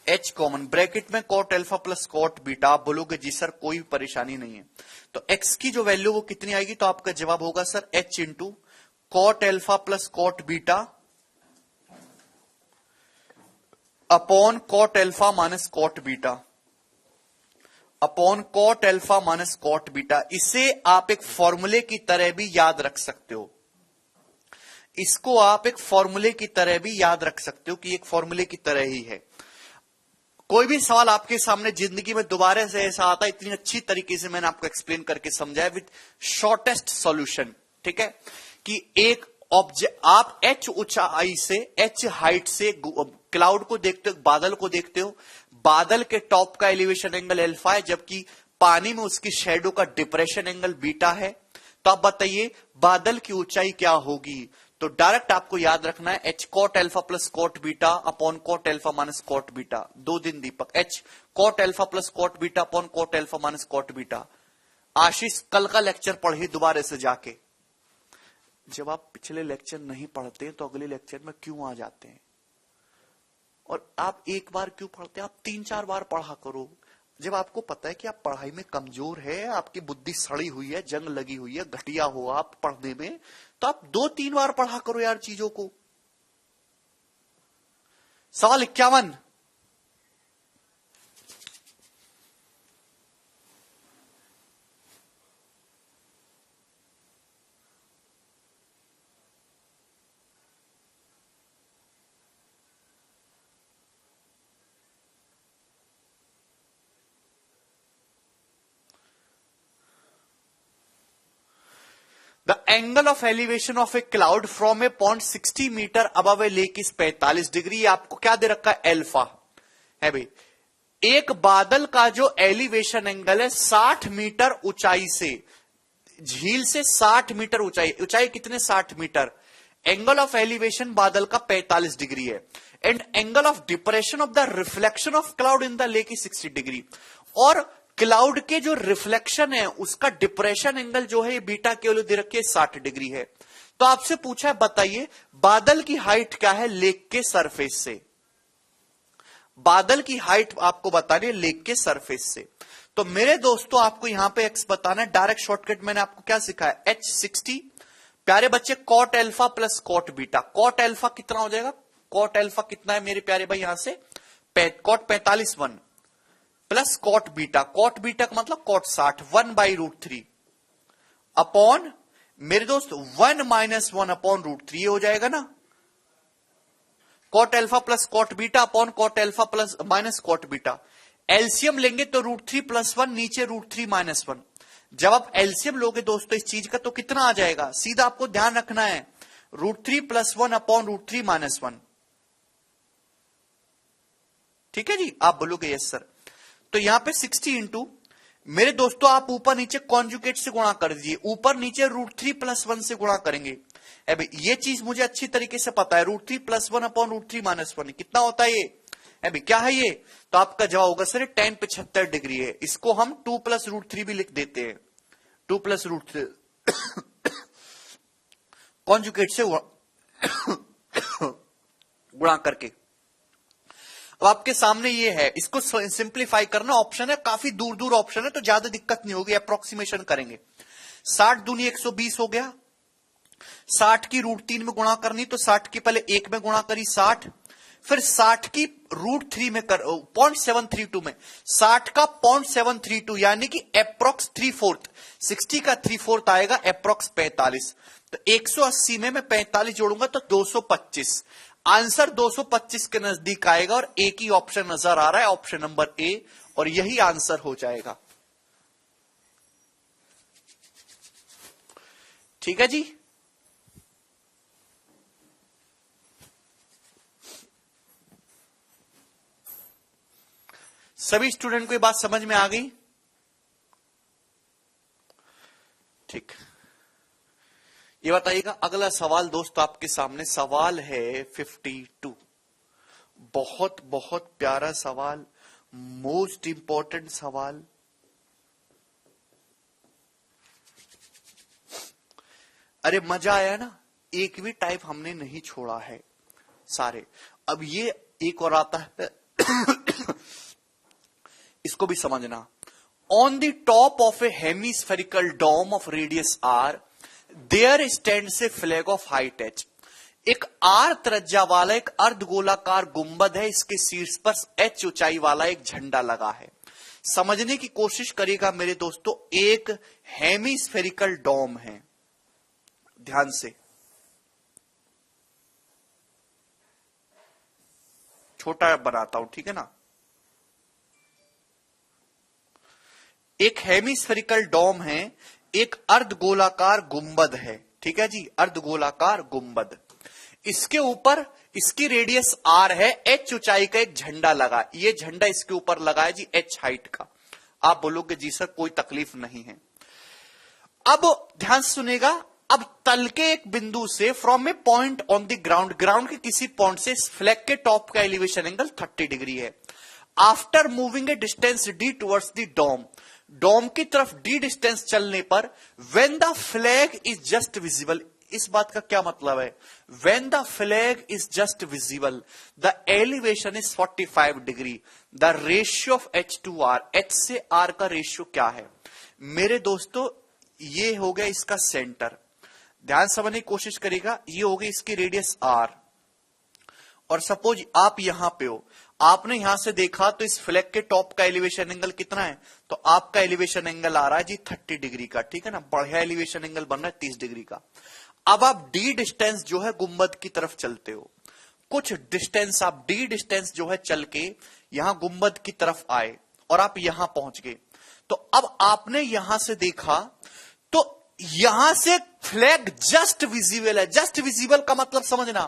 H common, bracket में cot alpha plus cot beta. आप बोलोगे जी सर कोई परेशानी नहीं है, तो एक्स की जो वैल्यू वो कितनी आएगी, तो आपका जवाब होगा sir H into cot alpha plus cot beta upon cot alpha minus cot beta upon cot alpha minus cot beta. इसे आप एक फॉर्मूले की तरह भी याद रख सकते हो, इसको आप एक फॉर्मूले की तरह भी याद रख सकते हो कि एक फॉर्मूले की तरह ही है। कोई भी सवाल आपके सामने जिंदगी में दोबारा से ऐसा आता है, इतनी अच्छी तरीके से मैंने आपको एक्सप्लेन करके समझाया विद शॉर्टेस्ट सॉल्यूशन, ठीक है, कि एक ऑब्जेक्ट आप एच ऊंचाई से, एच हाइट से क्लाउड को देखते हो, बादल को देखते हो, बादल के टॉप का एलिवेशन एंगल अल्फा है, जबकि पानी में उसकी शेडो का डिप्रेशन एंगल बीटा है। तो आप बताइए बादल की ऊंचाई क्या होगी, तो डायरेक्ट आपको याद रखना है H cot alpha plus cot beta upon cot alpha minus cot beta. 2 दिन Deepak, H cot alpha plus cot beta upon cot alpha minus cot beta. Ashish कल का लेक्चर पढ़िए दोबारा से जाके। जब आप पिछले लेक्चर नहीं पढ़ते तो अगले लेक्चर में क्यों आ जाते हैं, और आप एक बार क्यों पढ़ते हैं, आप 3-4 बार पढ़ा करो। जब आपको पता है कि आप पढ़ाई में कमजोर है, आपकी बुद्धि सड़ी हुई है, जंग लगी हुई है, घटिया हो आप पढ़ने में, तो आप 2-3 बार पढ़ा करो यार चीजों को। सवाल 51, The angle of elevation of a cloud from a point 60 metre above a lake is 45 degree. ये आपको क्या दे रखा है, अल्फा है भाई। एक बादल का जो एलिवेशन एंगल है 60 मीटर ऊंचाई से, झील से 60 मीटर ऊंचाई, ऊंचाई कितने 60 मीटर, एंगल ऑफ एलिवेशन बादल का 45 डिग्री है, and angle of depression of the reflection of cloud in the lake is 60 degree. और क्लाउड के जो रिफ्लेक्शन है उसका डिप्रेशन एंगल जो है ये बीटा की वैल्यू दे रखी है 60 डिग्री है। तो आपसे पूछा है बताइए बादल की हाइट क्या है लेक के सरफेस से, बादल की हाइट आपको बतानी है लेक के सरफेस से। तो मेरे दोस्तों आपको यहां पे एक्स बताना है, डायरेक्ट शॉर्टकट मैंने आपको क्या सिखाया, एच 60 प्यारे बच्चे cot alpha plus cot beta. Cot alpha कितना हो जाएगा, कॉट अल्फा कितना है मेरे प्यारे भाई, यहां से cot 45 1 plus cot beta, cot beta का मतलब कॉट 60 1/√3 अपॉन मेरे दोस्त 1 - 1 अपॉन √3, ये हो जाएगा ना, cot alpha plus cot beta upon cot alpha plus minus cot beta. LCM लेंगे तो √3 + 1 नीचे √3 - 1। जब आप एलसीएम लोगे दोस्तों इस चीज का तो कितना आ जाएगा, सीधा आपको ध्यान रखना है √3 + 1 अपॉन √3 - 1। ठीक है जी, आप बोलोगे यस सर। तो यहां पे 60 इंटू मेरे दोस्तों आप ऊपर नीचे कॉन्जुगेट से गुणा कर दीजिए, ऊपर नीचे √3 + 1 से गुणा करेंगे। अभी ये चीज मुझे अच्छी तरीके से पता है, √3 + 1 अपॉन √3 - 1 कितना होता है ये, अभी क्या है ये, तो आपका जवाब होगा सर tan 75 डिग्री है। इसको हम 2 + √3 भी लिख देते हैं, 2 + √3 कॉन्जुगेट से गुणा करके। अब आपके सामने ये है, इसको सिंप्लीफाई करना ऑप्शन है, काफी दूर दूर ऑप्शन है तो ज्यादा दिक्कत नहीं होगी, अप्रोक्सीमेशन करेंगे। 60 दूनी 120 हो गया, 60 की √3 में गुणा करनी तो 60 की पहले 1 में गुणा करी 60, फिर 60 की √3 में कर 0.732 में 60 का 0.732 यानी कि अप्रोक्स 3/4, 60 का 3/4 आएगा अप्रोक्स 45। तो 180 में मैं 45 जोड़ूंगा तो 225, आंसर 225 के नजदीक आएगा और एक ही ऑप्शन नजर आ रहा है, ऑप्शन नंबर ए, और यही आंसर हो जाएगा। ठीक है जी, सभी स्टूडेंट को ये बात समझ में आ गई, ठीक। ये बताइएगा अगला सवाल दोस्त आपके सामने सवाल है 52, बहुत बहुत प्यारा सवाल, मोस्ट इंपॉर्टेंट सवाल। अरे मजा आया ना, एक भी टाइप हमने नहीं छोड़ा है सारे। अब ये एक और आता है इसको भी समझना। On the top of a hemispherical dome of radius R there stands a flag of height H. एक आर त्रिज्या वाला एक अर्धगोलाकार गुंबद है, इसके शीर्ष पर एच ऊंचाई वाला एक झंडा लगा है। समझने की कोशिश करिएगा मेरे दोस्तों, एक हेमिस्फेरिकल डोम है, ध्यान से, छोटा बनाता हूं, ठीक है ना। एक हेमिस्फेरिकल डोम है, एक अर्धगोलाकार गुंबद है, ठीक है जी, अर्धगोलाकार गुंबद। इसके ऊपर इसकी रेडियस आर है, एच ऊंचाई का एक झंडा लगा, ये झंडा इसके ऊपर लगा है जी एच हाइट का। आप बोलोगे जी सर कोई तकलीफ नहीं है। अब ध्यान से सुनेगा, अब तल के एक बिंदु से from a point on the ground, ground के किसी पॉइंट से इस फ्लैग के टॉप का एलिवेशन एंगल 30 डिग्री है। After moving a distance D towards the dome, dome की तरफ डी डिस्टेंस चलने पर when the flag is just visible, इस बात का क्या मतलब है, when the flag is just visible the elevation is 45 degree, the ratio of H to R, H से आर का रेशियो क्या है मेरे दोस्तों, ये हो गया इसका सेंटर। ध्यान समझने की कोशिश करेगा, ये हो गई इसकी रेडियस आर, और सपोज आप यहां पे हो, आपने यहां से देखा तो इस फ्लैग के टॉप का एलिवेशन एंगल कितना है, तो आपका एलिवेशन एंगल आ रहा है जी 30 डिग्री का, ठीक है ना, बढ़िया एलिवेशन एंगल बन रहा है 30 डिग्री का। अब आप डी डिस्टेंस जो है गुंबद की तरफ चलते हो, कुछ डिस्टेंस आप डी डिस्टेंस जो है चल के यहां गुंबद की तरफ आए और आप यहां पहुंच गए। तो अब आपने यहां से देखा तो यहां से फ्लैग जस्ट विजिबल है। जस्ट विजिबल का मतलब समझना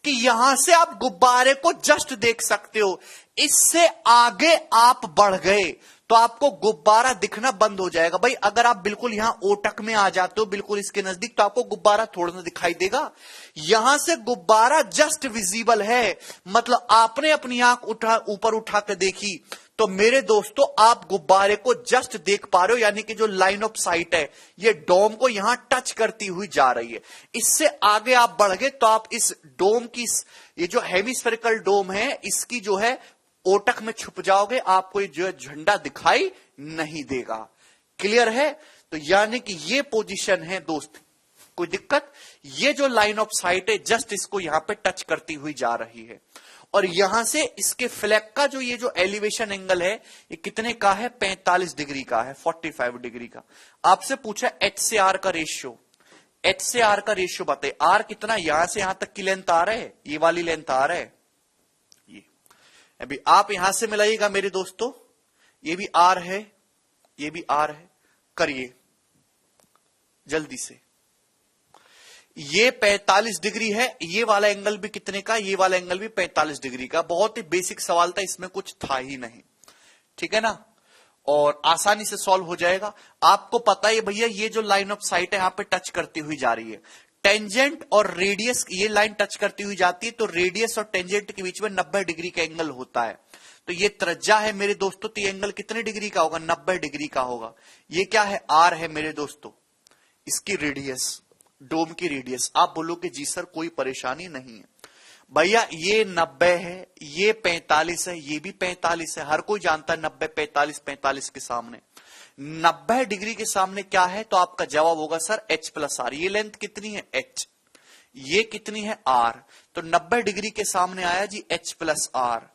कि यहां से आप गुब्बारे को जस्ट देख सकते हो, इससे आगे आप बढ़ गए तो आपको गुब्बारा दिखना बंद हो जाएगा। भाई अगर आप बिल्कुल यहां ओटक में आ जाते हो, बिल्कुल इसके नजदीक, तो आपको गुब्बारा थोड़ा ना दिखाई देगा। यहां से गुब्बारा जस्ट विजिबल है, मतलब आपने अपनी आंख ऊपर उठा के देखी तो मेरे दोस्तों आप गुब्बारे को जस्ट देख पा रहे हो, यानी कि जो लाइन ऑफ साइट है ये डोम को यहां टच करती हुई जा रही है। इससे आगे आप बढ़ गए तो आप इस डोम की, ये जो हेमिस्फेरिकल डोम है इसकी जो है ओटक में छुप जाओगे, आपको जो है झंडा दिखाई नहीं देगा। क्लियर है? तो यानी कि ये पोजीशन है दोस्त, कोई दिक्कत, ये जो लाइन ऑफ साइट है जस्ट इसको यहां पे टच करती हुई जा रही है, और यहां से इसके फ्लैग का जो ये जो एलिवेशन एंगल है ये कितने का है, 45 डिग्री का है, 45 डिग्री का। आपसे पूछा एच से आर का रेशियो, एच से आर का रेशियो बताइए, आर कितना, यहां से यहां तक की लेंथ आ रहा है, ये वाली लेंथ आ रहा है, ये अभी आप यहां से मिलाइएगा मेरे दोस्तों, ये भी आर है, ये भी आर है, करिए जल्दी से। ये 45 डिग्री है, ये वाला एंगल भी कितने का, ये वाला एंगल भी 45 डिग्री का। बहुत ही बेसिक सवाल था, इसमें कुछ था ही नहीं, ठीक है ना, और आसानी से सॉल्व हो जाएगा। आपको पता है भैया ये जो लाइन ऑफ साइट है यहां पे टच करती हुई जा रही है, टेंजेंट और रेडियस, ये लाइन टच करती हुई जाती है तो रेडियस और टेंजेंट के बीच में 90 डिग्री का एंगल होता है। तो ये त्रिज्या है मेरे दोस्तों, तो ये एंगल कितने डिग्री का होगा, 90 डिग्री का होगा। ये क्या है, आर है मेरे दोस्तों, इसकी रेडियस, डोम की रेडियस। आप बोलोगे जी सर कोई परेशानी नहीं है, भैया ये 90 है, ये 45 है, ये भी 45 है, हर कोई जानता है 90 45 45 के सामने 90 डिग्री के सामने क्या है, तो आपका जवाब होगा सर h प्लस आर। ये लेंथ कितनी है h, ये कितनी है r, तो 90 डिग्री के सामने आया जी h प्लस आर,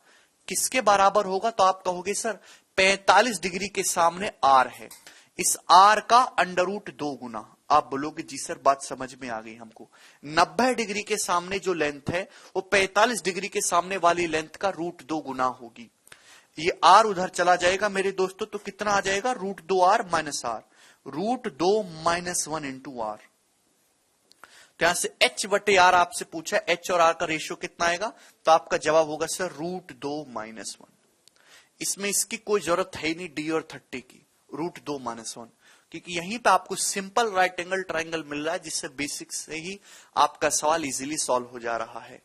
किसके बराबर होगा, तो आप कहोगे सर 45 डिग्री के सामने r है, इस r का अंडर रूट 2 गुना। आप बोलोगे जी सर बात समझ में आ गई हमको, 90 डिग्री के सामने जो लेंथ है वो 45 डिग्री के सामने वाली लेंथ का रूट 2 गुना होगी। ये आर उधर चला जाएगा मेरे दोस्तों, तो कितना आ जाएगा, root 2 R minus R, root 2 minus 1 into R. तो यहां से h बटे आर आपसे पूछा, h और r का रेशियो कितना आएगा, तो आपका जवाब होगा सर रूट 2 माइनस 1। इसमें इसकी कोई जरूरत है नहीं डी और 30 की, रूट 2 माइनस 1, क्योंकि यहीं पे आपको सिंपल राइट एंगल ट्राइंगल मिल रहा है, जिससे बेसिक से ही आपका सवाल इजीली सॉल्व हो जा रहा है।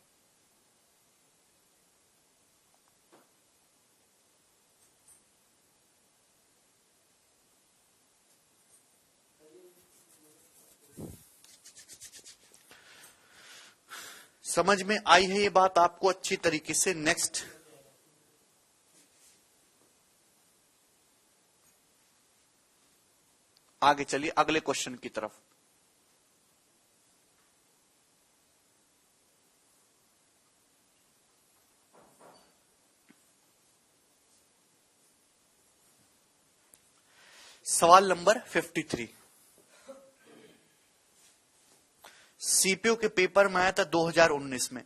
समझ में आई है ये बात आपको अच्छी तरीके से। नेक्स्ट आगे चलिए अगले क्वेश्चन की तरफ। सवाल नंबर 53 सीपीयू के पेपर में आया था 2019 में,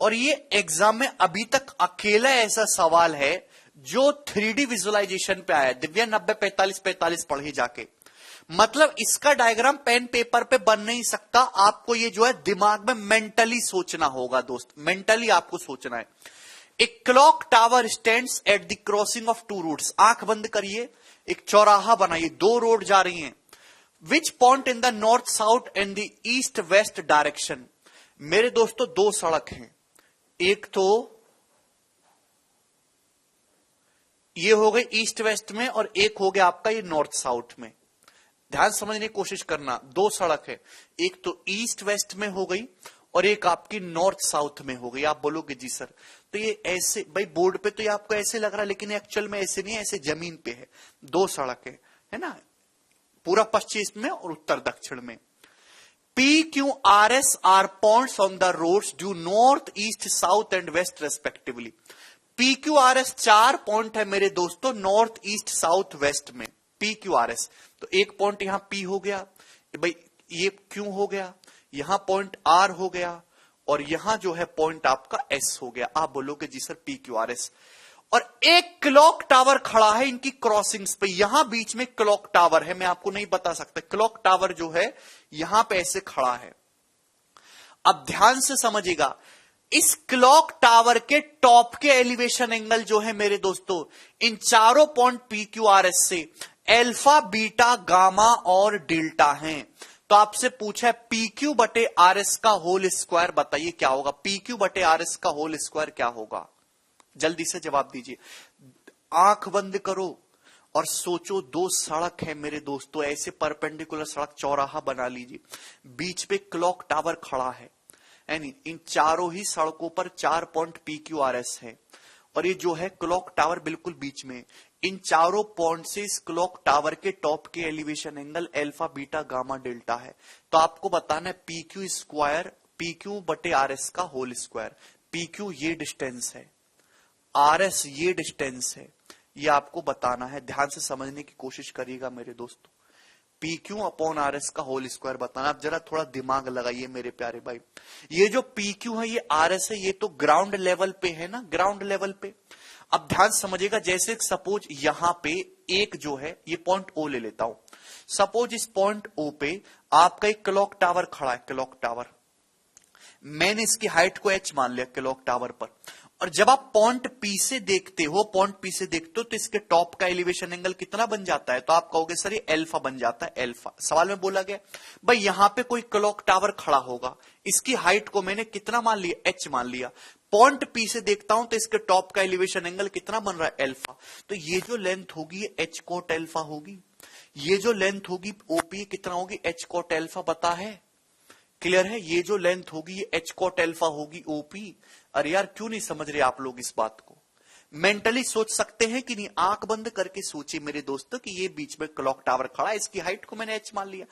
और ये एग्जाम में अभी तक अकेला ऐसा सवाल है जो 3D विजुअलाइजेशन पे आया। दिव्या 90-45-45 पढ़ी जाके, मतलब इसका डायग्राम पेन पेपर पे बन नहीं सकता, आपको ये जो है दिमाग में मेंटली सोचना होगा दोस्त, मेंटली आपको सोचना है। एक clock tower stands at the crossing of two routes, आंख बंद करिए, एक चौराहा बनाइए, दो रोड जा रही हैं, which point in the north south and the east west direction. मेरे दोस्तों दो सड़क हैं, एक तो ये हो गई ईस्ट वेस्ट में और एक हो गया आपका ये नॉर्थ साउथ में। ध्यान समझने की कोशिश करना, दो सड़क है, एक तो ईस्ट वेस्ट में हो गई और एक आपकी नॉर्थ साउथ में हो गई। आप बोलोगे जी सर तो ये ऐसे, भाई बोर्ड पे तो ये आपको ऐसे लग रहा है, लेकिन एक्चुअल में ऐसे नहीं है, ऐसे जमीन पे है, दो सड़क है ना, पूरा पश्चिम में और उत्तर दक्षिण में। PQRS are points on the roads due north, east, south and west respectively. PQRS 4 point है मेरे दोस्तों नॉर्थ, ईस्ट, साउथ, वेस्ट में। PQRS तो एक पॉइंट यहां P हो गया, भाई ये Q हो गया, यहां पॉइंट R हो गया और यहां जो है पॉइंट आपका S हो गया। आप बोलोगे जी सर PQRS, और एक क्लॉक टावर खड़ा है इनकी क्रॉसिंग्स पे, यहां बीच में क्लॉक टावर है, मैं आपको नहीं बता सकता, क्लॉक टावर जो है यहां पे ऐसे खड़ा है। अब ध्यान से समझिएगा, इस क्लॉक टावर के टॉप के एलिवेशन एंगल जो है मेरे दोस्तों, इन चारों पॉइंट PQRS से अल्फा, बीटा, गामा और डेल्टा हैं। तो आपसे पूछा है PQ/RS का होल स्क्वायर बताइए क्या होगा, PQ/RS का होल स्क्वायर क्या होगा, जल्दी से जवाब दीजिए। आंख बंद करो और सोचो, दो सड़क है मेरे दोस्तों, ऐसे परपेंडिकुलर सड़क, चौराहा बना लीजिए, बीच पे क्लॉक टावर खड़ा है, यानी इन चारों ही सड़कों पर 4 पॉइंट PQRS है और ये जो है क्लॉक टावर बिल्कुल बीच में। इन चारों पॉइंट से इस क्लॉक टावर के टॉप के elevation angle alpha, beta, gamma, delta है। तो आपको बताना है PQ/RS का होल स्क्वायर। PQ ये डिस्टेंस है, RS ये डिस्टेंस है, ये आपको बताना है। ध्यान से समझने की कोशिश करिएगा मेरे दोस्तों, PQ/RS का होल स्क्वायर बताना। आप जरा थोड़ा दिमाग लगाइए मेरे प्यारे भाई। ये जो PQ है, ये RS है, ये तो ग्राउंड लेवल पे है ना, ग्राउंड लेवल पे। अब ध्यान समझिएगा, जैसे सपोज यहां पे एक जो है, ये पॉइंट O ले लेता हूं, सपोज इस पॉइंट O पे आपका एक क्लॉक टावर खड़ा है, क्लॉक टावर, मैंने इसकी हाइट को H मान लिया क्लॉक टावर पर, और जब आप पॉइंट P से देखते हो, पॉइंट P से देखते हो तो इसके टॉप का एलिवेशन एंगल कितना बन जाता है, तो आप कहोगे सर ये अल्फा बन जाता है, अल्फा। सवाल में बोला गया भाई यहां पे कोई क्लॉक टावर खड़ा होगा, इसकी हाइट को मैंने कितना मान लिया, H मान लिया, पॉइंट P से देखता हूं तो इसके टॉप का एलिवेशन एंगल कितना बन रहा है, अल्फा। तो ये जो लेंथ होगी ये H cot अल्फा होगी, ये जो लेंथ होगी OP कितना होगी, H cot अल्फा, पता है, क्लियर है। ये जो लेंथ होगी ये H cot अल्फा होगी, OP। अरे यार क्यों नहीं समझ रहे आप लोग इस बात को, मेंटली सोच सकते हैं कि नहीं, आंख बंद करके सोचिए मेरे दोस्तों कि ये बीच में क्लॉक टावर खड़ा है, इसकी हाइट को मैंने H मान लिया,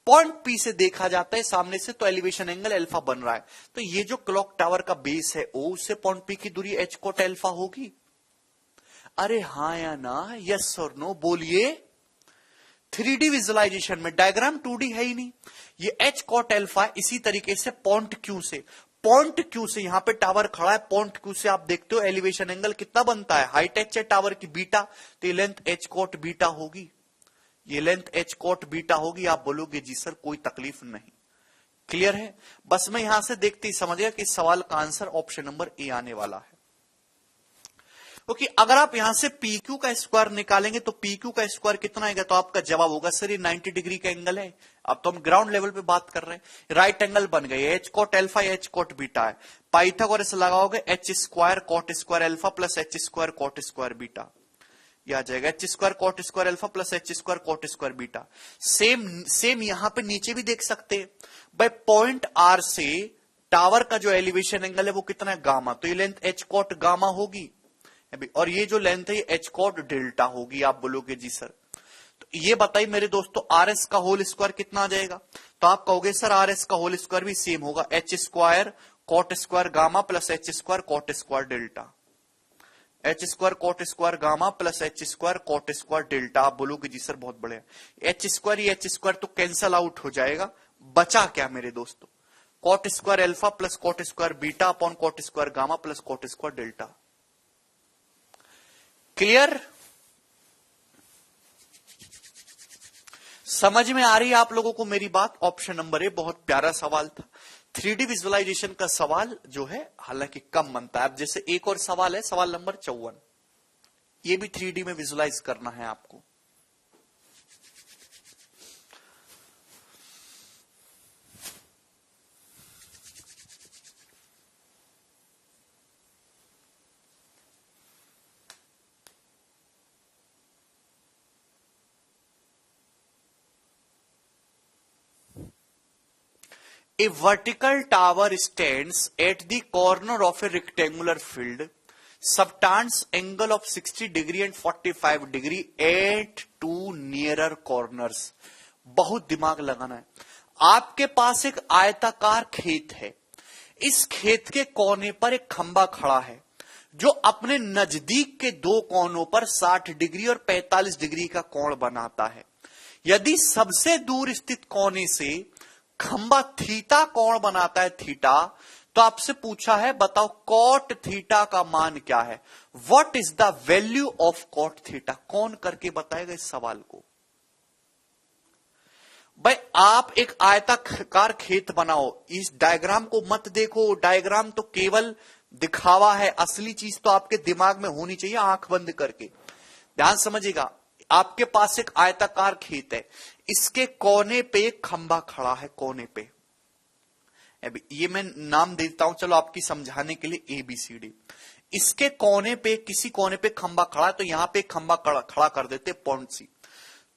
पॉइंट P से देखा जाता है सामने से तो एलिवेशन एंगल अल्फा बन रहा है, तो ये जो क्लॉक टावर का बेस है O, उससे पॉइंट P की दूरी H cot अल्फा होगी। अरे हाँ या ना, यस और नो बोलिए। 3D विजुअलाइजेशन में डायग्राम 2D है ही नहीं, ये H cot अल्फा, इसी तरीके से पॉइंट Q से, पॉइंट Q से यहां पे टावर खड़ा है, पॉइंट Q से आप देखते हो एलिवेशन एंगल कितना बनता है, हाइट H है टावर की, बीटा, तो ये लेंथ H cot बीटा होगी, ये लेंथ H cot बीटा होगी। आप बोलोगे जी सर कोई तकलीफ नहीं, क्लियर है। बस मैं यहां से देखते ही समझ गया कि इस सवाल का आंसर ऑप्शन नंबर ए आने वाला है। क्योंकि अगर आप यहां से PQ का स्क्वायर निकालेंगे तो PQ का स्क्वायर कितना आएगा, तो आपका जवाब होगा सर ये 90 डिग्री का एंगल है। अब तो हम ग्राउंड लेवल पे बात कर रहे हैं, राइट एंगल बन गए, H cot alpha H cot beta है, पाइथागोरस लगाओगे H square cot square alpha plus H square cot square beta, यह आ जाएगा H square cot square alpha plus H square cot square beta. Same यहां पे नीचे भी देख सकते हैं भाई, पॉइंट R से टावर का जो एलिवेशन एंगल है वो कितना है, गामा, तो ये लेंथ H cot गामा होगी, और ये जो लेंथ है ये H cot डेल्टा होगी। आप बोलोगे जी सर, तो ये बताइए मेरे दोस्तों, आर एस का होल स्क्वायर कितना आ जाएगा? तो आप कहोगे सर आर एस का होल स्क्वायर भी सेम होगा, H square cot square gamma plus H square cot square delta. H square cot square gamma plus H square cot square delta. आप बोलोगे जी सर बहुत बढ़िया, एच स्क्वायर ये H square तो कैंसल आउट हो जाएगा, बचा क्या मेरे दोस्तों? Cot square alpha plus cot square beta upon cot square gamma plus cot square delta. Clear? समझ में आ रही है आप लोगों को मेरी बात? ऑप्शन नंबर ए बहुत प्यारा सवाल था। 3D विजुअलाइजेशन का सवाल जो है हालांकि कम बनता है। अब जैसे एक और सवाल है, सवाल नंबर 54, ये भी 3D में विजुअलाइज करना है आपको। A vertical tower stands at the corner of a rectangular field, subtends angle of 60 degree and 45 degree at two nearer corners. बहुत दिमाग लगाना है। आपके पास एक आयताकार खेत है, इस खेत के कोने पर एक खंबा खड़ा है जो अपने नजदीक के दो कोनों पर 60 डिग्री और 45 डिग्री का कोण बनाता है। यदि सबसे दूर स्थित कोने से खंबा थीटा कोण बनाता है थीटा, तो आपसे पूछा है बताओ कॉट थीटा का मान क्या है? What is the value of cot theta? कौन करके बताएगा इस सवाल को? भाई आप एक आयताकार खेत बनाओ, इस डायग्राम को मत देखो, डायग्राम तो केवल दिखावा है, असली चीज तो आपके दिमाग में होनी चाहिए आंख बंद करके। ध्यान समझिएगा, आपके पास एक आयताकार खेत है, इसके कोने पे एक खंबा खड़ा है, कोने पे। अभी ये मैं नाम देता हूं चलो आपकी समझाने के लिए, ए बी सी डी। इसके कोने पे, किसी कोने पे खंबा खड़ा है, तो यहां पे खंबा खड़ा कर देते पॉइंट सी।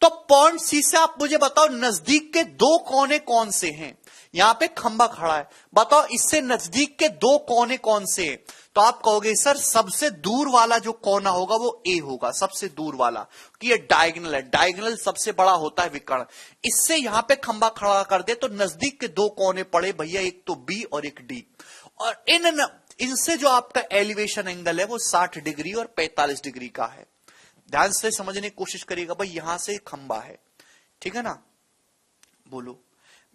तो पॉइंट सी से आप मुझे बताओ नजदीक के दो कोने कौन से हैं? यहां पे खंबा खड़ा है, बताओ इससे नजदीक के दो कोने कौन से हैं? तो आप कहोगे सर सबसे दूर वाला जो कोना होगा वो ए होगा, सबसे दूर वाला, कि ये डायगोनल है, डायगोनल सबसे बड़ा होता है विकर्ण। इससे यहां पे खंबा खड़ा कर दे तो नजदीक के दो कोने पड़े भैया, एक तो बी और एक डी, और इनसे जो आपका एलिवेशन एंगल है वो 60 डिग्री और 45 डिग्री का है। ध्यान से समझने की कोशिश करिएगा भाई, यहां से खंबा है, ठीक है ना? बोलो,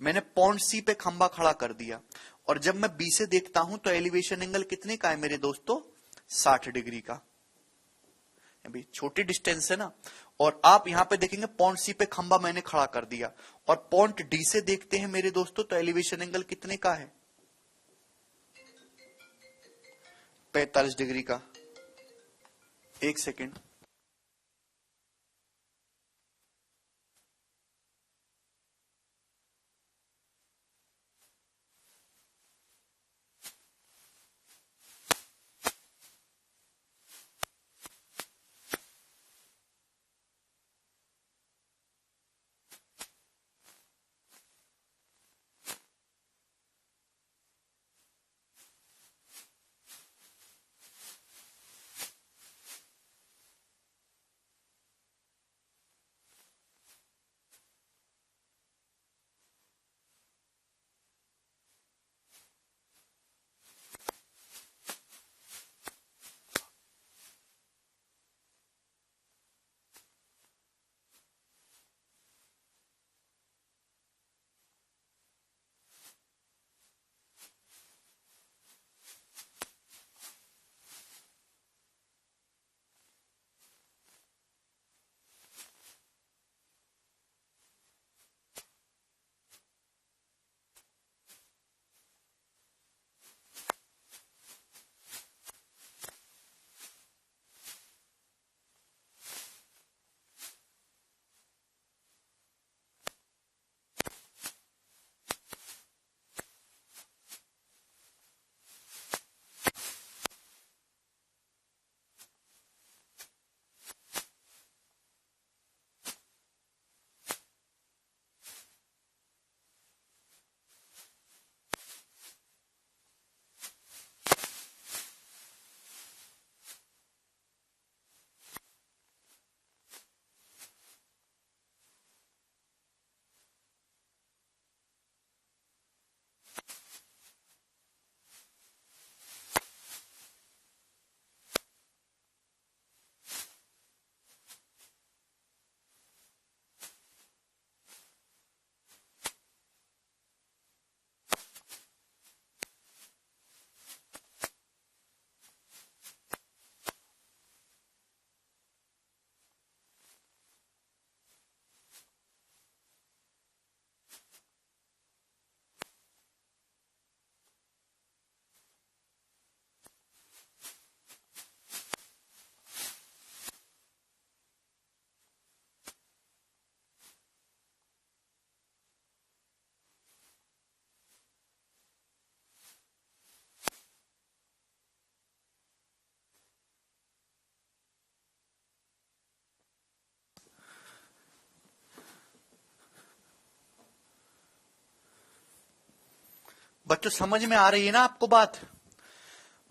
मैंने पॉइंट सी पे खंबा खड़ा कर दिया, और जब मैं बी से देखता हूं तो एलिवेशन एंगल कितने का है मेरे दोस्तों? 60 डिग्री का। अभी छोटी डिस्टेंस है ना, और आप यहां पे देखेंगे पॉइंट सी पे खंबा मैंने खड़ा कर दिया, और पॉइंट डी से देखते हैं मेरे दोस्तों तो एलिवेशन एंगल कितने का है? 45 डिग्री का। एक सेकेंड, बच्चों समझ में आ रही है ना आपको बात?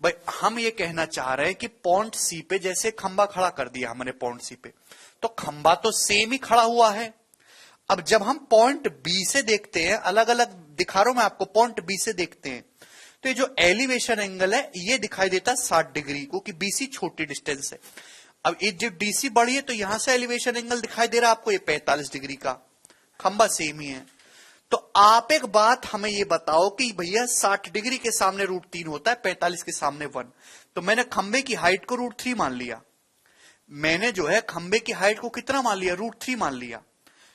भाई हम ये कहना चाह रहे हैं कि पॉइंट सी पे जैसे खंबा खड़ा कर दिया हमने पॉइंट सी पे, तो खंबा तो सेम ही खड़ा हुआ है। अब जब हम पॉइंट बी से देखते हैं, अलग अलग दिखा रहा हूं मैं आपको, पॉइंट बी से देखते हैं तो ये जो एलिवेशन एंगल है ये दिखाई देता है 60 डिग्री को, कि बीसी छोटी डिस्टेंस है। अब ये जब डीसी बड़ी है तो यहां से एलिवेशन एंगल दिखाई दे रहा है आपको ये 45 डिग्री का, खंबा सेम ही है। तो आप एक बात हमें ये बताओ कि भैया 60 डिग्री के सामने √3 होता है, 45 के सामने 1, तो मैंने खंबे की हाइट को √3 मान लिया। मैंने जो है खंबे की हाइट को कितना मान लिया? √3 मान लिया।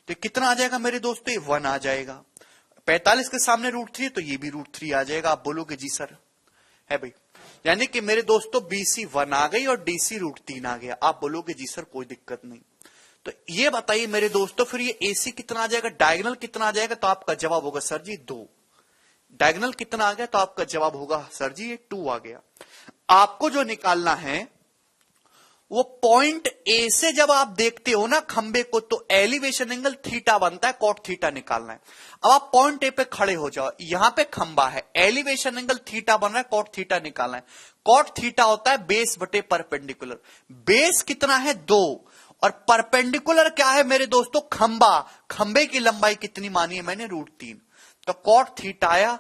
तो कितना आ जाएगा मेरे दोस्तों? ये 1 आ जाएगा। 45 के सामने √3 तो ये भी √3 आ जाएगा। आप बोलोगे जी सर है भाई, यानी कि मेरे दोस्तों BC 1 आ गई और DC √3 आ गया। आप बोलोगे जी सर कोई दिक्कत नहीं। तो ये बताइए मेरे दोस्तों फिर ये AC कितना आ जाएगा, डायगोनल कितना आ जाएगा? तो आपका जवाब होगा सर जी 2। डायगोनल कितना आ गया? तो आपका जवाब होगा सर जी ये 2 आ गया। आपको जो निकालना है वो पॉइंट ए से जब आप देखते हो ना खंबे को, तो एलिवेशन एंगल थीटा बनता है, कॉट थीटा निकालना है। अब आप पॉइंट ए पे खड़े हो जाओ, यहां पे खंबा है, एलिवेशन एंगल थीटा बन रहा है, कॉट थीटा निकालना है। कॉट थीटा होता है बेस बटे परपेंडिकुलर। बेस कितना है? 2, और परपेंडिकुलर क्या है मेरे दोस्तों? खंबा। खंबे की लंबाई कितनी मानी है मैंने? √3। तो कॉट थीटा आया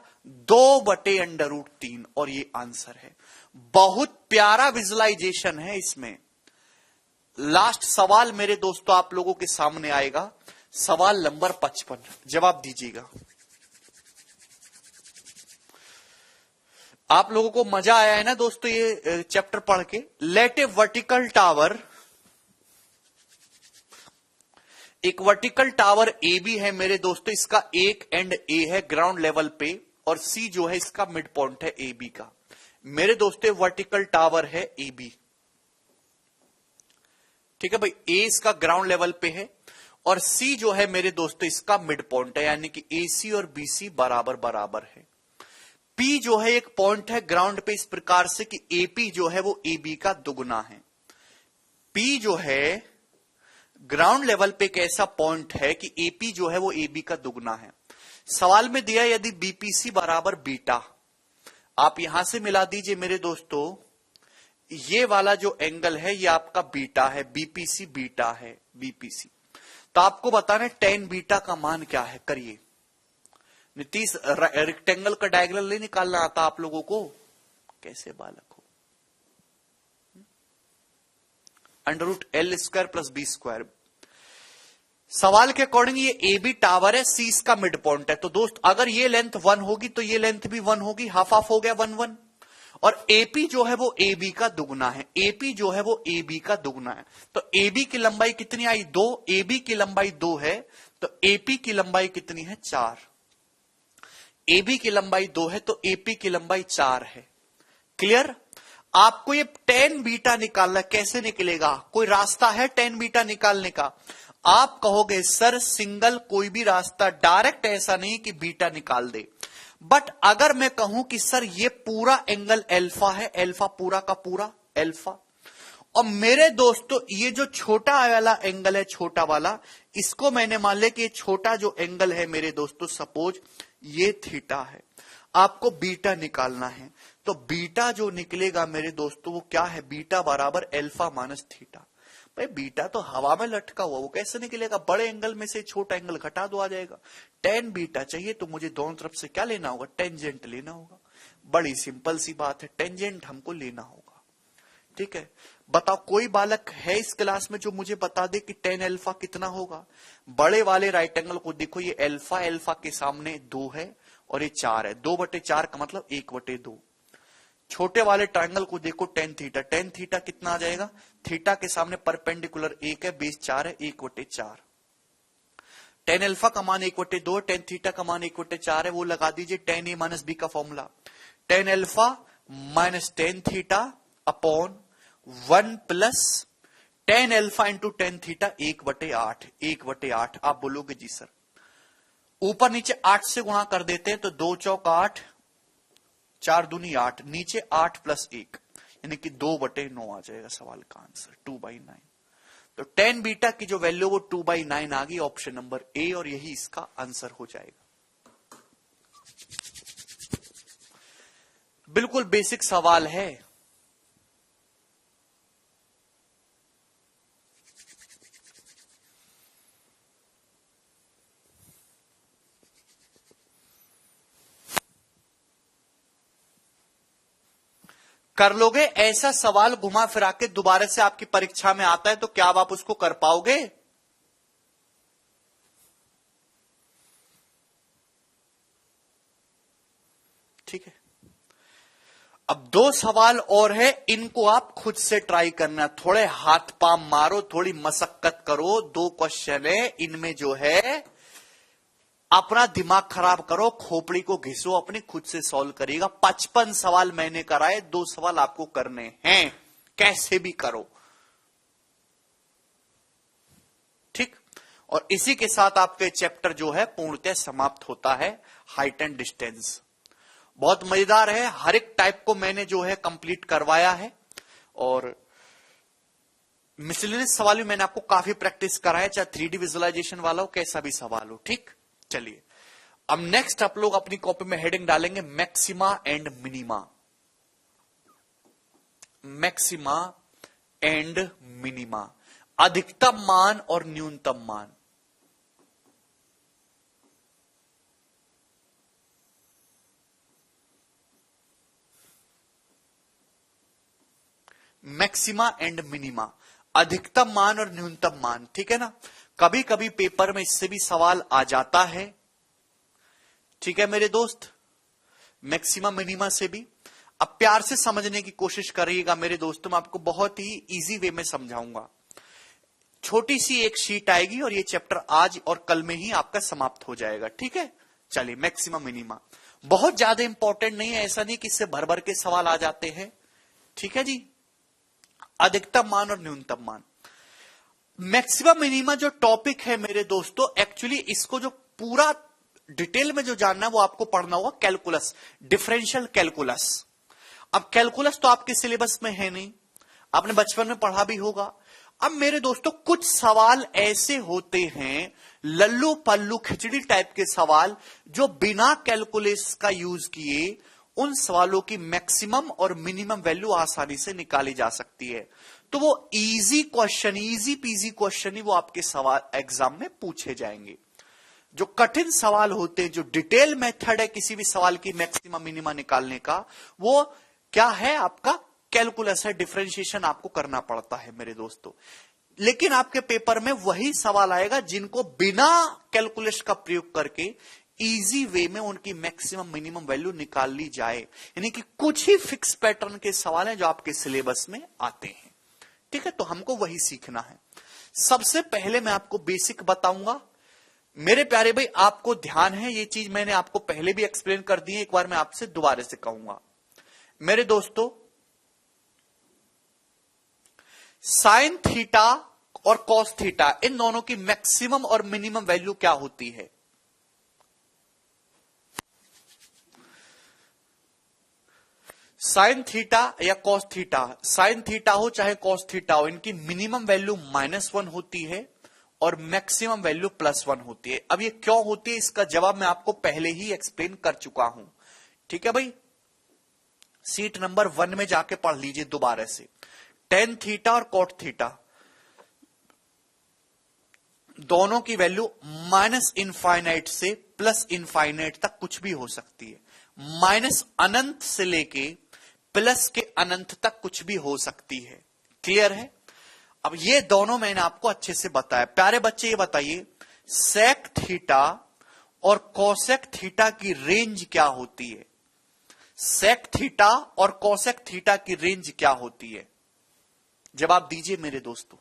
2 बटे √3, और ये आंसर है। बहुत प्यारा विजुअलाइजेशन है इसमें। लास्ट सवाल मेरे दोस्तों आप लोगों के सामने आएगा, सवाल नंबर 55, जवाब दीजिएगा। आप लोगों को मजा आया है ना दोस्तों ये चैप्टर पढ़ के? लेट ए वर्टिकल टावर, एक वर्टिकल टावर ए बी है मेरे दोस्तों, इसका एक एंड ए है ग्राउंड लेवल पे, और सी जो है इसका मिड पॉइंट है ए बी का। मेरे दोस्तों वर्टिकल टावर है ए बी, ठीक है भाई। ए इसका ग्राउंड लेवल पे है और सी जो है मेरे दोस्तों इसका मिड पॉइंट है, यानी कि ए सी और बी सी बराबर बराबर है। पी जो है एक पॉइंट है ग्राउंड पे इस प्रकार से कि एपी जो है वो ए बी का दुगुना है। पी जो है ग्राउंड लेवल पे एक ऐसा पॉइंट है कि एपी जो है वो ए बी का दुगुना है। सवाल में दिया यदि बीपीसी बराबर बीटा, आप यहां से मिला दीजिए मेरे दोस्तों, ये वाला जो एंगल है ये आपका बीटा है, बीपीसी बीटा है, बीपीसी। तो आपको बताना tan बीटा का मान क्या है, करिए। नीतीश रेक्टेंगल का डायगोनल नहीं निकालना आता आप लोगों को? कैसे बालक हो? √L² + B²। सवाल के अकॉर्डिंग ये ए बी टावर है, सी इसका मिड पॉइंट है। तो दोस्त अगर ये लेंथ 1 होगी तो ये लेंथ भी 1 होगी, हाफ हाफ हो गया 1 1। और एपी जो है वो ए बी का दुगुना है, एपी जो है वो ए बी का दुगुना है। तो ए बी की लंबाई कितनी आई? 2। ए बी की लंबाई 2 है तो एपी की लंबाई कितनी है? 4। ए बी की लंबाई 2 है तो एपी की लंबाई 4 है। क्लियर? आपको ये tan बीटा निकालना, कैसे निकलेगा? कोई रास्ता है tan बीटा निकालने का? आप कहोगे सर सिंगल कोई भी रास्ता, डायरेक्ट ऐसा नहीं कि बीटा निकाल दे। बट अगर मैं कहूं कि सर ये पूरा एंगल अल्फा है, अल्फा पूरा का पूरा अल्फा, और मेरे दोस्तों ये जो छोटा वाला एंगल है, छोटा वाला, इसको मैंने मान लिया कि ये छोटा जो एंगल है मेरे दोस्तों, सपोज ये थीटा है, आपको बीटा निकालना है। तो बीटा जो निकलेगा मेरे दोस्तों वो क्या है? बीटा बराबर अल्फा माइनस थीटा। भाई बीटा तो हवा में लटका हुआ, वो कैसे निकलेगा? बड़े एंगल में से छोटा एंगल घटा दो, आ जाएगा। tan बीटा चाहिए तो मुझे दोनों तरफ से क्या लेना होगा? टेंजेंट लेना होगा। बड़ी सिंपल सी बात है, टेंजेंट हमको लेना होगा। ठीक है, बताओ कोई बालक है इस क्लास में जो मुझे बता दे कि tan अल्फा कितना होगा? बड़े वाले राइट एंगल को देखो, ये अल्फा, अल्फा के सामने 2 है और ये 4 है, 2/4 का मतलब 1/2। छोटे वाले ट्रायंगल को देखो tan थीटा, tan थीटा कितना आ जाएगा? थीटा के सामने परपेंडिकुलर 1 है, बेस 4 है, 1/4। tan अल्फा का मान 1/2, tan थीटा का मान 1/4 है, वो लगा दीजिए tan a माइनस बी का formula. tan alpha minus tan theta upon 1 plus tan alpha into tan theta 1/8, 1/8। आप बोलोगे जी सर ऊपर नीचे 8 से गुणा कर देते हैं तो 2 चौक 8, 4 दूनी 8, नीचे 8 + 1 यानी कि 2/9 आ जाएगा सवाल का आंसर, 2/9। तो tan बीटा की जो वैल्यू वो 2/9 आ गई, ऑप्शन नंबर ए, और यही इसका आंसर हो जाएगा। बिल्कुल बेसिक सवाल है। कर लोगे? ऐसा सवाल घुमा फिरा के दोबारा से आपकी परीक्षा में आता है तो क्या अब आप उसको कर पाओगे? ठीक है, अब दो सवाल और है, इनको आप खुद से ट्राई करना, थोड़े हाथ पांव मारो, थोड़ी मशक्कत करो। दो क्वेश्चन है, इनमें जो है अपना दिमाग खराब करो, खोपड़ी को घिसो, अपनी खुद से सॉल्व करिएगा। 55 सवाल मैंने कराए, 2 सवाल आपको करने हैं, कैसे भी करो। ठीक, और इसी के साथ आपके चैप्टर जो है पूर्णतः समाप्त होता है, हाइट एंड डिस्टेंस। बहुत मजेदार है, हर एक टाइप को मैंने जो है कंप्लीट करवाया है, और मिसलेनियस सवाल भी मैंने आपको काफी प्रैक्टिस कराया, चाहे 3D विजुअलाइजेशन वाला हो, कैसा भी सवाल हो। ठीक, चलिए अब नेक्स्ट आप लोग अपनी कॉपी में हेडिंग डालेंगे maxima and minima. Maxima and minima, अधिकतम मान और न्यूनतम मान। मैक्सिमा एंड मिनिमा, अधिकतम मान और न्यूनतम मान। ठीक है ना, कभी कभी पेपर में इससे भी सवाल आ जाता है। ठीक है मेरे दोस्त, मैक्सिमा मिनिमा से भी। अब प्यार से समझने की कोशिश करिएगा मेरे दोस्तों, मैं आपको बहुत ही इजी वे में समझाऊंगा। छोटी सी एक शीट आएगी और ये चैप्टर आज और कल में ही आपका समाप्त हो जाएगा। ठीक है, चलिए मैक्सिमा मिनिमा बहुत ज्यादा इंपॉर्टेंट नहीं है, ऐसा नहीं कि इससे भर भर के सवाल आ जाते हैं। ठीक है जी, अधिकतम मान और न्यूनतम मान। मैक्सिमम मिनिमा जो टॉपिक है मेरे दोस्तों, एक्चुअली इसको जो पूरा डिटेल में जो जानना है वो आपको पढ़ना होगा कैलकुलस, डिफरेंशियल कैलकुलस। अब कैलकुलस तो आपके सिलेबस में है नहीं, आपने बचपन में पढ़ा भी होगा। अब मेरे दोस्तों कुछ सवाल ऐसे होते हैं, लल्लू पल्लू खिचड़ी टाइप के सवाल, जो बिना कैलकुलस का यूज किए उन सवालों की मैक्सिमम और मिनिमम वैल्यू आसानी से निकाली जा सकती है। तो वो easy question, easy PG question ही वो आपके सवाल एग्जाम में पूछे जाएंगे। जो कठिन सवाल होते हैं, जो डिटेल मेथड है किसी भी सवाल की मैक्सिमम मिनिमा निकालने का, वो क्या है? आपका कैलकुलस है, डिफरेंशिएशन आपको करना पड़ता है मेरे दोस्तों। लेकिन आपके पेपर में वही सवाल आएगा जिनको बिना कैलकुलस का प्रयोग करके इजी वे में उनकी मैक्सिमम मिनिमम वैल्यू निकाल ली जाए। यानी कि कुछ ही फिक्स पैटर्न के सवाल हैं जो आपके सिलेबस में आते हैं। ठीक है, तो हमको वही सीखना है। सबसे पहले मैं आपको बेसिक बताऊंगा मेरे प्यारे भाई, आपको ध्यान है, ये चीज मैंने आपको पहले भी एक्सप्लेन कर दी है, एक बार मैं आपसे दोबारा से कहूंगा मेरे दोस्तों। साइन थीटा और कॉस थीटा, इन दोनों की मैक्सिमम और मिनिमम वैल्यू क्या होती है? साइन थीटा या कॉस थीटा, साइन थीटा हो चाहे कॉस थीटा हो, इनकी मिनिमम वैल्यू -1 होती है और मैक्सिमम वैल्यू +1 होती है। अब ये क्यों होती है, इसका जवाब मैं आपको पहले ही एक्सप्लेन कर चुका हूं। ठीक है भाई, सीट नंबर 1 में जाके पढ़ लीजिए दोबारा से। टेन थीटा और कॉट थीटा दोनों की वैल्यू -इनफाइनाइट से +इनफाइनाइट तक कुछ भी हो सकती है। माइनस अनंत से लेके प्लस के अनंत तक कुछ भी हो सकती है। क्लियर है? अब ये दोनों मैंने आपको अच्छे से बताया। प्यारे बच्चे ये बताइए, सेक थीटा और कोसेक थीटा की रेंज क्या होती है? सेक थीटा और कोसेक थीटा की रेंज क्या होती है? जवाब दीजिए मेरे दोस्तों।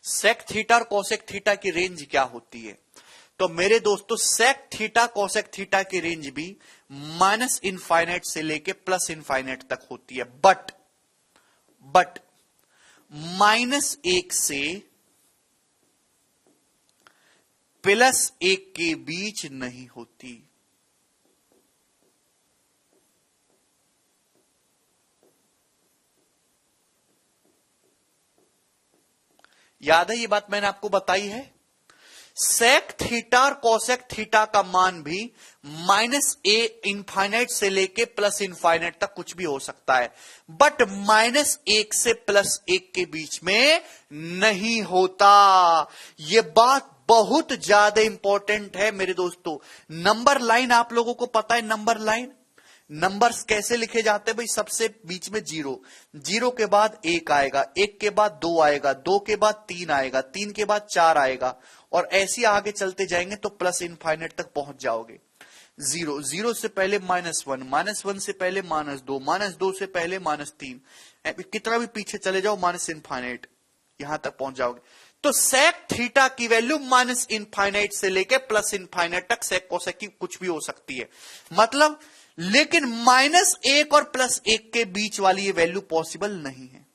सेक थीटा और कोसेक थीटा की रेंज क्या होती है? तो मेरे दोस्तों, सेक थीटा कोसेक थीटा की रेंज भी -इनफाइनाइट से लेके +इनफाइनाइट तक होती है, बट -1 से +1 के बीच नहीं होती। याद है ये बात मैंने आपको बताई है? सेक थीटा और कोसेक थीटा का मान भी -a इनफाइनाइट से लेके प्लस इनफाइनाइट तक कुछ भी हो सकता है, बट -1 से +1 के बीच में नहीं होता। यह बात बहुत ज्यादा इंपॉर्टेंट है मेरे दोस्तों। नंबर लाइन आप लोगों को पता है, नंबर लाइन नंबर्स कैसे लिखे जाते हैं भाई? सबसे बीच में 0, 0 के बाद 1 आएगा, 1 के बाद 2 आएगा, 2 के बाद 3 आएगा, 3 के बाद 4 आएगा, और ऐसे आगे चलते जाएंगे तो प्लस इनफाइनाइट तक पहुंच जाओगे। 0, 0 से पहले -1, -1 से पहले -2, -2 से पहले -3, कितना भी पीछे चले जाओ माइनस इनफाइनाइट, यहां तक पहुंच जाओगे। तो सेक थीटा की वैल्यू माइनस इनफाइनाइट से लेके प्लस इनफाइनाइट तक सेक कोसेक की कुछ भी हो सकती है, मतलब, लेकिन -1 और +1 के बीच वाली ये वैल्यू पॉसिबल नहीं है।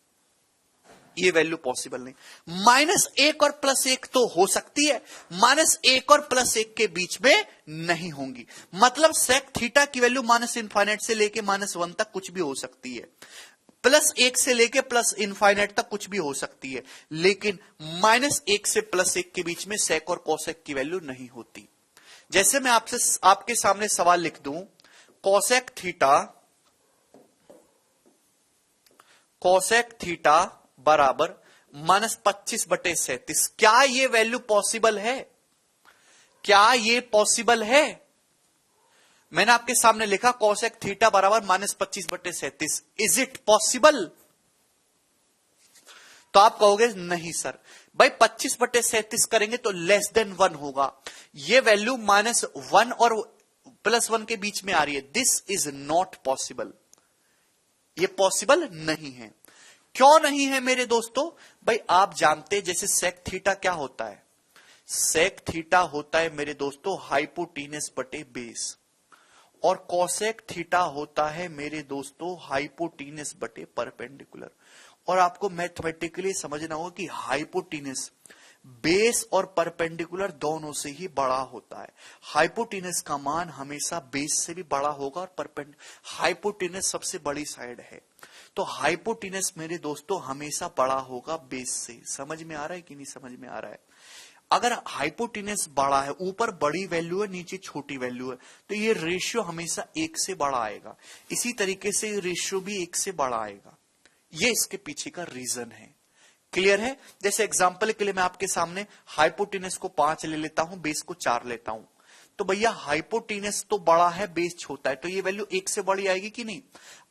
ये वैल्यू पॉसिबल नहीं। -1 और +1 तो हो सकती है, -1 और +1 के बीच में नहीं होंगी, मतलब सेक थीटा की वैल्यू माइनस इनफाइनाइट से लेके -1 तक कुछ भी हो सकती है, +1 से लेके प्लस इनफाइनाइट तक कुछ भी हो सकती है, लेकिन -1 से +1 के बीच में सेक और कोसेक की वैल्यू नहीं होती। जैसे मैं आपके सामने सवाल लिख दूं, कोसेक थीटा बराबर -25/37, क्या ये वैल्यू पॉसिबल है? क्या ये पॉसिबल है? मैंने आपके सामने लिखा कोसेक थीटा बराबर -25/37, इज इट पॉसिबल? तो आप कहोगे नहीं सर, भाई 25/37 करेंगे तो लेस देन 1 होगा, ये वैल्यू -1 और +1 के बीच में आ रही है, दिस इज नॉट पॉसिबल, ये पॉसिबल नहीं है। क्यों नहीं है मेरे दोस्तों? भाई आप जानते हैं जैसे सेक थीटा क्या होता है, सेक थीटा होता है मेरे दोस्तों हाइपोटीनस बटे बेस, और कोसेक थीटा होता है मेरे दोस्तों हाइपोटीनस बटे परपेंडिकुलर। और आपको मैथमेटिकली समझना होगा कि हाइपोटीनस बेस और परपेंडिकुलर दोनों से ही बड़ा होता है। हाइपोटीनस का मान हमेशा बेस से भी बड़ा होगा और हाइपोटीनस सबसे बड़ी साइड है, तो हाइपोटीनस मेरे दोस्तों हमेशा बड़ा होगा बेस से। समझ में आ रहा है कि नहीं समझ में आ रहा है? अगर हाइपोटीनस बड़ा है, ऊपर बड़ी वैल्यू है नीचे छोटी वैल्यू है, तो ये रेशियो हमेशा 1 से बड़ा आएगा, इसी तरीके से रेशियो भी 1 से बड़ा आएगा। ये इसके पीछे का रीजन है। क्लियर है? जैसे एग्जांपल के लिए मैं आपके सामने हाइपोटीनस को 5 ले लेता हूं, बेस को 4 लेता हूं, तो भैया हाइपोटीनस तो बड़ा है, बेस छोटा है, तो ये वैल्यू 1 से बड़ी आएगी कि नहीं?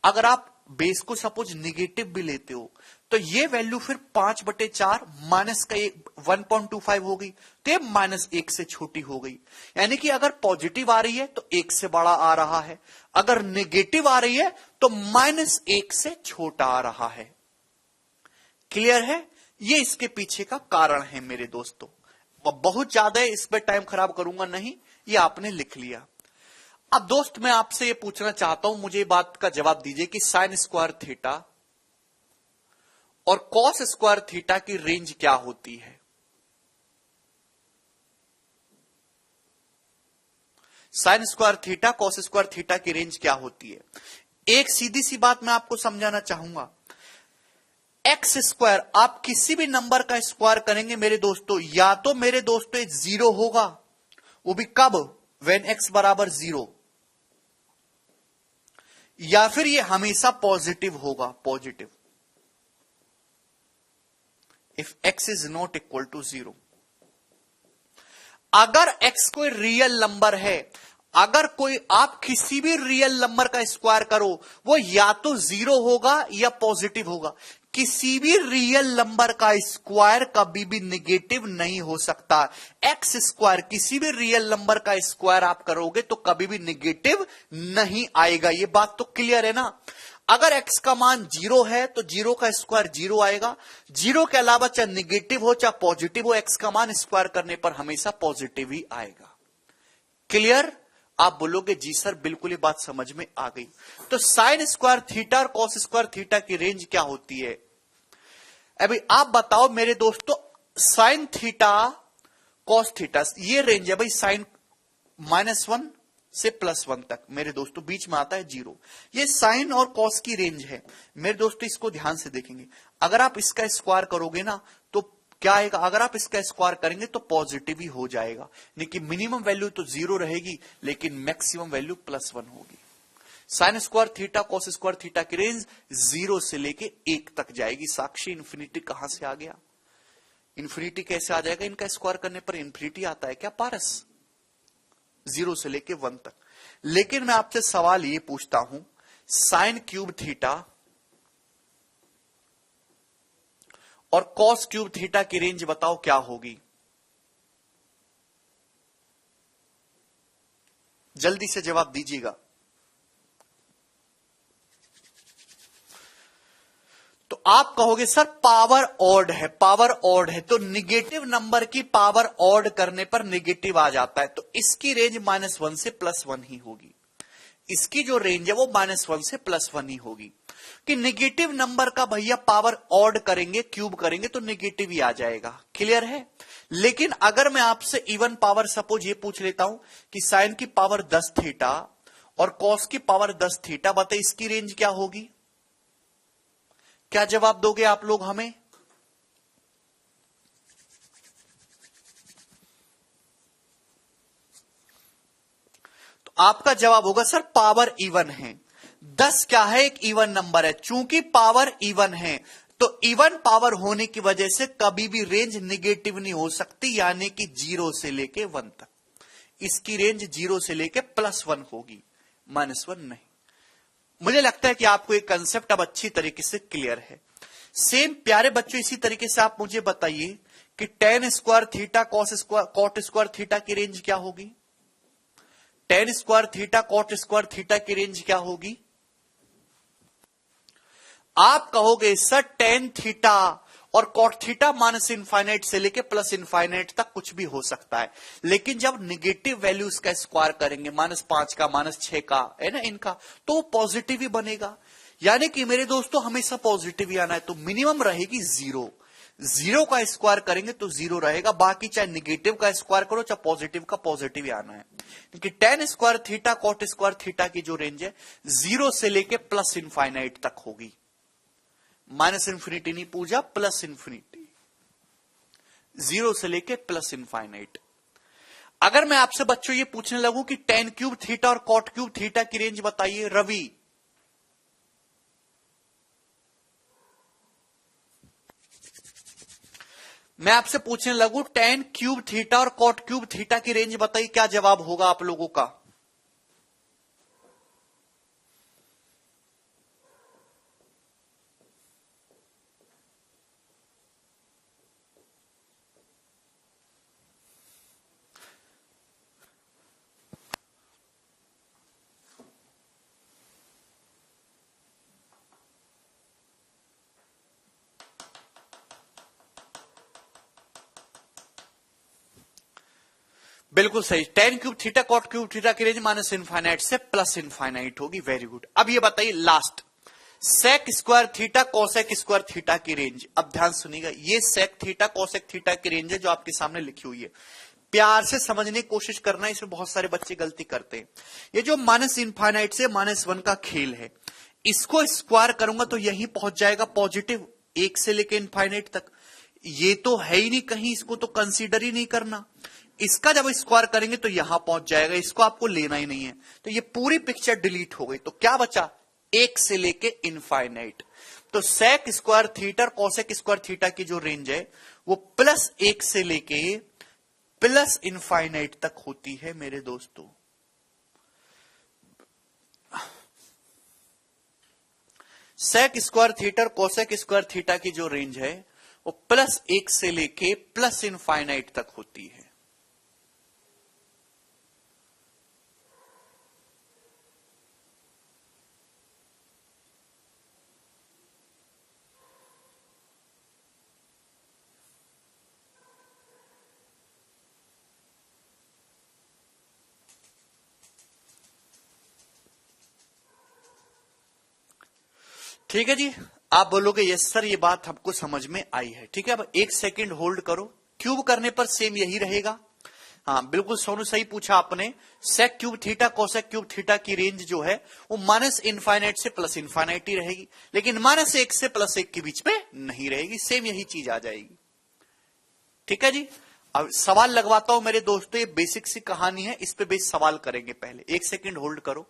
अगर आप बेस को सपोज निगेटिव भी लेते हो तो ये वैल्यू फिर 5/4 माइनस का 1.25 हो गई, तो ये -1 से छोटी हो गई। यानी कि अगर पॉजिटिव आ रही है तो 1 से बड़ा आ रहा है, अगर नेगेटिव आ रही है तो -1 से छोटा आ रहा है। क्लियर है? ये इसके पीछे का कारण है मेरे दोस्तों। बहुत ज्यादा इस पर टाइम खराब करूंगा नहीं, ये आपने लिख लिया। अब दोस्त मैं आपसे ये पूछना चाहता हूं, मुझे बात का जवाब दीजिए कि साइन स्क्वायर थीटा और कॉस स्क्वायर थीटा की रेंज क्या होती है? Sine square theta cos square theta की रेंज क्या होती है? एक सीधी सी बात मैं आपको समझाना चाहूंगा, एक्स स्क्वायर आप किसी भी नंबर का स्क्वायर करेंगे मेरे दोस्तों, या तो मेरे दोस्तों 0 होगा, वो भी कब? व्हेन एक्स बराबर 0, या फिर ये हमेशा पॉजिटिव होगा, positive, if X is not equal to 0। अगर एक्स कोई रियल नंबर है, अगर कोई आप किसी भी रियल नंबर का स्क्वायर करो, वो या तो 0 होगा या पॉजिटिव होगा। किसी भी रियल नंबर का स्क्वायर कभी भी नेगेटिव नहीं हो सकता। एक्स स्क्वायर किसी भी रियल नंबर का स्क्वायर आप करोगे तो कभी भी नेगेटिव नहीं आएगा। ये बात तो क्लियर है ना? अगर x का मान 0 है तो 0 का स्क्वायर 0 आएगा। 0 के अलावा चाहे नेगेटिव हो चाहे पॉजिटिव हो, x का मान स्क्वायर करने पर हमेशा पॉजिटिव ही आएगा। क्लियर? आप बोलोगे जी सर बिल्कुल ये बात समझ में आ गई। तो साइन स्क्वायर थीटा और कॉस स्क्वायर थीटा की रेंज क्या होती है? अभी आप बताओ मेरे दोस्तों, साइन थीटा कॉस थीटा ये रेंज है भाई, साइन -1 से +1 तक मेरे दोस्तों, बीच में आता है 0। ये साइन और कॉस की रेंज है मेरे दोस्तों, इसको ध्यान से देखेंगे। अगर आप इसका स्क्वायर करोगे ना तो क्या आएगा, अगर आप इसका स्क्वायर करेंगे तो पॉजिटिव ही हो जाएगा, लेकिन मिनिमम वैल्यू तो 0 रहेगी, लेकिन मैक्सिमम वैल्यू +1 होगी। Sine square theta cos square theta की रेंज 0 से लेके 1 तक जाएगी। साक्षी इंफिनिटी कहां से आ गया, इंफिनिटी कैसे आ जाएगा, इनका स्क्वायर करने पर इंफिनिटी आता है क्या पारस, 0 से लेके 1 तक। लेकिन मैं आपसे सवाल ये पूछता हूं, साइन क्यूब थीटा और कॉस क्यूब थीटा की रेंज बताओ क्या होगी, जल्दी से जवाब दीजिएगा। तो आप कहोगे सर पावर ऑड है, पावर ऑड है तो निगेटिव नंबर की पावर ऑड करने पर निगेटिव आ जाता है, तो इसकी रेंज -1 से +1 ही होगी। इसकी जो रेंज है वो -1 से +1 ही होगी, कि निगेटिव नंबर का भैया पावर ऑड करेंगे, क्यूब करेंगे तो निगेटिव ही आ जाएगा। क्लियर है। लेकिन अगर मैं आपसे इवन पावर सपोज ये पूछ लेता हूं कि साइन की पावर 10 थीटा और कॉस की पावर 10 थीटा, बताइए इसकी रेंज क्या होगी, क्या जवाब दोगे आप लोग हमें। तो आपका जवाब होगा सर पावर इवन है, 10 क्या है, एक इवन नंबर है, चूंकि पावर इवन है तो इवन पावर होने की वजह से कभी भी रेंज निगेटिव नहीं हो सकती, यानी कि 0 से लेके 1 तक। इसकी रेंज 0 से लेके +1 होगी, -1 नहीं। मुझे लगता है कि आपको एक कंसेप्ट अब अच्छी तरीके से क्लियर है। सेम प्यारे बच्चों इसी तरीके से आप मुझे बताइए कि tan square theta cos square cot square theta की रेंज क्या होगी, tan square theta cot square theta की रेंज क्या होगी। आप कहोगे सर tan थीटा और कॉट थीटा -इनफाइनाइट से लेके +इनफाइनाइट तक कुछ भी हो सकता है, लेकिन जब निगेटिव वैल्यूज का स्क्वायर करेंगे, -5 का -6 का है ना इनका, तो वो पॉजिटिव ही बनेगा। यानी कि मेरे दोस्तों हमेशा पॉजिटिव ही आना है, तो मिनिमम रहेगी 0, 0 का स्क्वायर करेंगे तो 0 रहेगा, बाकी चाहे निगेटिव का स्क्वायर करो चाहे पॉजिटिव का, पॉजिटिव ही आना है। क्योंकि tan square theta cot square theta की जो रेंज है 0 से लेके +इनफाइनाइट तक होगी, -इनफिनिटी नहीं पूजा, +इनफिनिटी, 0 से लेके +इनफाइनाइट। अगर मैं आपसे बच्चों ये पूछने लगूं कि tan क्यूब थीटा और कॉट क्यूब थीटा की रेंज बताइए रवि, मैं आपसे पूछने लगूं tan क्यूब थीटा और कॉट क्यूब थीटा की रेंज बताइए, क्या जवाब होगा आप लोगों का। बिल्कुल सही, tan cube theta cot cube theta की रेंज -इनफाइनाइट से +इनफाइनाइट होगी। Very good. अब ये बताइए last, sec square theta cosec square theta की रेंज। अब ध्यान सुनिएगा, ये सेक थीटा कोसेक थीटा की रेंज है जो आपके सामने लिखी हुई है, प्यार से समझने की कोशिश करना, इसमें बहुत सारे बच्चे गलती करते हैं। ये जो -इनफाइनाइट से -1 का खेल है, इसको स्क्वायर करूंगा तो यही पहुंच जाएगा पॉजिटिव, 1 से लेके इनफाइनाइट तक। ये तो है ही नहीं कहीं, इसको तो कंसीडर ही नहीं करना। इसका जब स्क्वायर करेंगे तो यहां पहुंच जाएगा, इसको आपको लेना ही नहीं है, तो ये पूरी पिक्चर डिलीट हो गई। तो क्या बचा, 1 से लेके इनफाइनाइट। तो sec square theta cosec square theta की जो रेंज है वो +1 से लेके +इनफाइनाइट तक होती है मेरे दोस्तों। Sec square theta cosec square theta की जो रेंज है वो +1 से लेके +इनफाइनाइट तक होती है। ठीक है जी, आप बोलोगे यस सर ये बात हमको समझ में आई है। ठीक है, अब 1 सेकंड होल्ड करो, क्यूब करने पर सेम यही रहेगा। हाँ बिल्कुल सोनू, सही पूछा आपने। Sec cube theta cosec cube theta की रेंज जो है वो -इनफाइनाइट से +इनफाइनाइट ही रहेगी, लेकिन -1 से +1 के बीच में नहीं रहेगी, सेम यही चीज आ जाएगी। ठीक है जी। अब सवाल लगवाता हूं मेरे दोस्तों, ये बेसिक सी कहानी है, इस पे बेस सवाल करेंगे। पहले एक सेकंड होल्ड करो।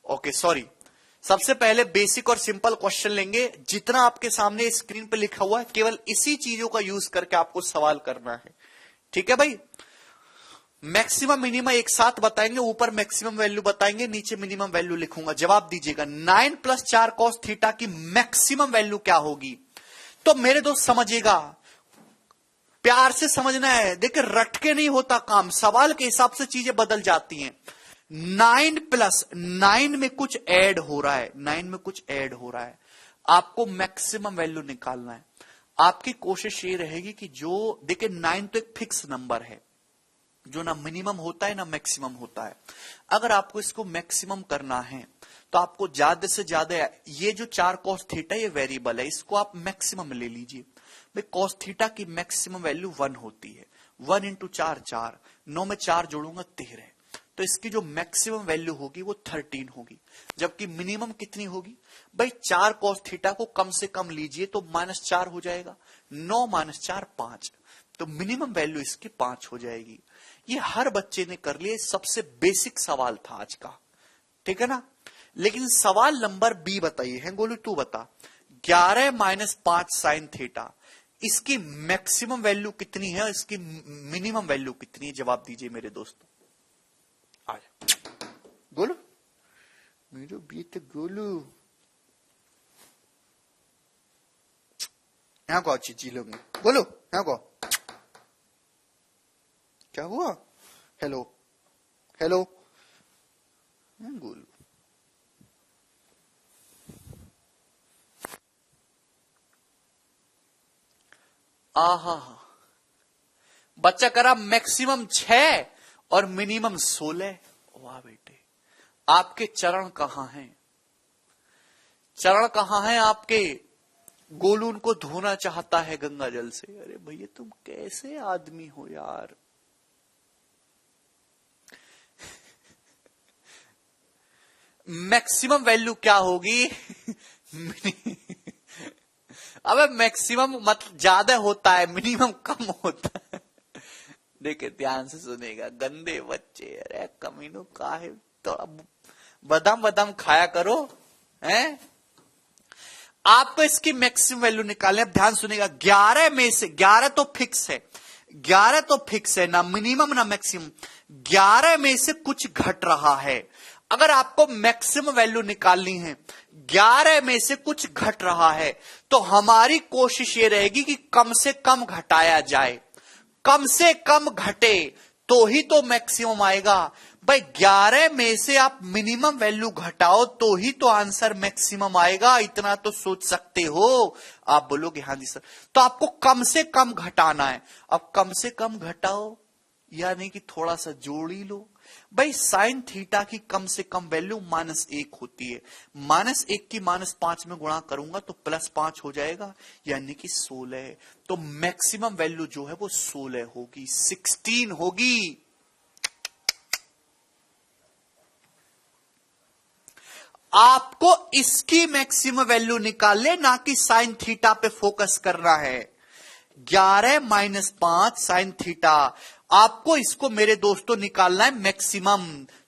ओके सॉरी, सबसे पहले बेसिक और सिंपल क्वेश्चन लेंगे। जितना आपके सामने स्क्रीन पे लिखा हुआ है केवल इसी चीजों का यूज करके आपको सवाल करना है। ठीक है भाई, मैक्सिमम मिनिमम एक साथ बताएंगे, ऊपर मैक्सिमम वैल्यू बताएंगे, नीचे मिनिमम वैल्यू लिखूंगा। जवाब दीजिएगा 9 + 4 cos थीटा की मैक्सिमम वैल्यू क्या होगी। तो मेरे दोस्त समझिएगा, प्यार से समझना है। देखिए रट के नहीं होता काम, सवाल के हिसाब से चीजें बदल जाती हैं। 9 + 9 में कुछ ऐड हो रहा है, 9 में कुछ ऐड हो रहा है, आपको मैक्सिमम वैल्यू निकालना है। आपकी कोशिश ये रहेगी कि जो, देखिए 9 तो एक फिक्स नंबर है, जो ना मिनिमम होता है ना मैक्सिमम होता है। अगर आपको इसको मैक्सिमम करना है तो आपको ज्यादा से ज्यादा, ये जो 4 cos थीटा ये वेरिएबल है, इसको आप मैक्सिमम ले लीजिए। भाई cos थीटा की मैक्सिमम वैल्यू 1 होती है। 1 × 4 4, 9 में 4 जोड़ूंगा 13, तो इसकी जो मैक्सिमम वैल्यू होगी वो 13 होगी। जबकि मिनिमम कितनी होगी भाई, 4 cos थीटा को कम से कम लीजिए तो -4 हो जाएगा। 9 - 4 5, तो मिनिमम वैल्यू इसकी 5 हो जाएगी। ये हर बच्चे ने कर लिया, सबसे बेसिक सवाल था आज का, ठीक है ना। लेकिन सवाल नंबर बी बताइए, है गोलू तू बता, 11 - 5 sin थीटा, इसकी मैक्सिमम वैल्यू कितनी है, इसकी मिनिमम वैल्यू कितनी है। जवाब दीजिए मेरे दोस्तों, आ जाओ गोलू, मेरे बीत गोलू, यहां को अच्छी चीज लोगे गोलू, यहां को क्या हुआ, हेलो हेलो गोलू। आहा, बच्चा करा मैक्सिमम 6 और मिनिमम 16। वाह बेटे, आपके चरण कहां हैं, चरण कहां हैं आपके। गोलू उनको धोना चाहता है गंगा जल से। अरे भैया तुम कैसे आदमी हो यार। मैक्सिमम वैल्यू क्या होगी अबे मैक्सिमम मतलब ज्यादा होता है, मिनिमम कम होता है। देखिए ध्यान से सुनेगा गंदे बच्चे, अरे कमीनों का है, थोड़ा बादाम बादाम खाया करो हैं। आपको इसकी मैक्सिमम वैल्यू निकालनी है। अब ध्यान सुनिएगा, 11 में से 11 तो फिक्स है, 11 तो फिक्स है, ना मिनिमम ना मैक्सिमम। 11 में से कुछ घट रहा है। अगर आपको मैक्सिमम वैल्यू निकालनी है, 11 में से कुछ घट रहा है, तो हमारी कोशिश ये रहेगी कि कम से कम घटाया जाए, कम से कम घटे तो ही तो मैक्सिमम आएगा। भाई 11 में से आप मिनिमम वैल्यू घटाओ तो ही तो आंसर मैक्सिमम आएगा, इतना तो सोच सकते हो। आप बोलोगे हाँ जी सर, तो आपको कम से कम घटाना है। अब कम से कम घटाओ यानी कि थोड़ा सा जोड़ ही लो। भाई साइन थीटा की कम से कम वैल्यू -1 होती है, -1 की -5 में गुणा करूंगा तो +5 हो जाएगा, यानी कि 16। तो मैक्सिमम वैल्यू जो है वो 16 होगी, 16 होगी। आपको इसकी मैक्सिमम वैल्यू निकालने, ना कि साइन थीटा पे फोकस करना है। 11 - 5 साइन थीटा, आपको इसको मेरे दोस्तों निकालना है मैक्सिमम।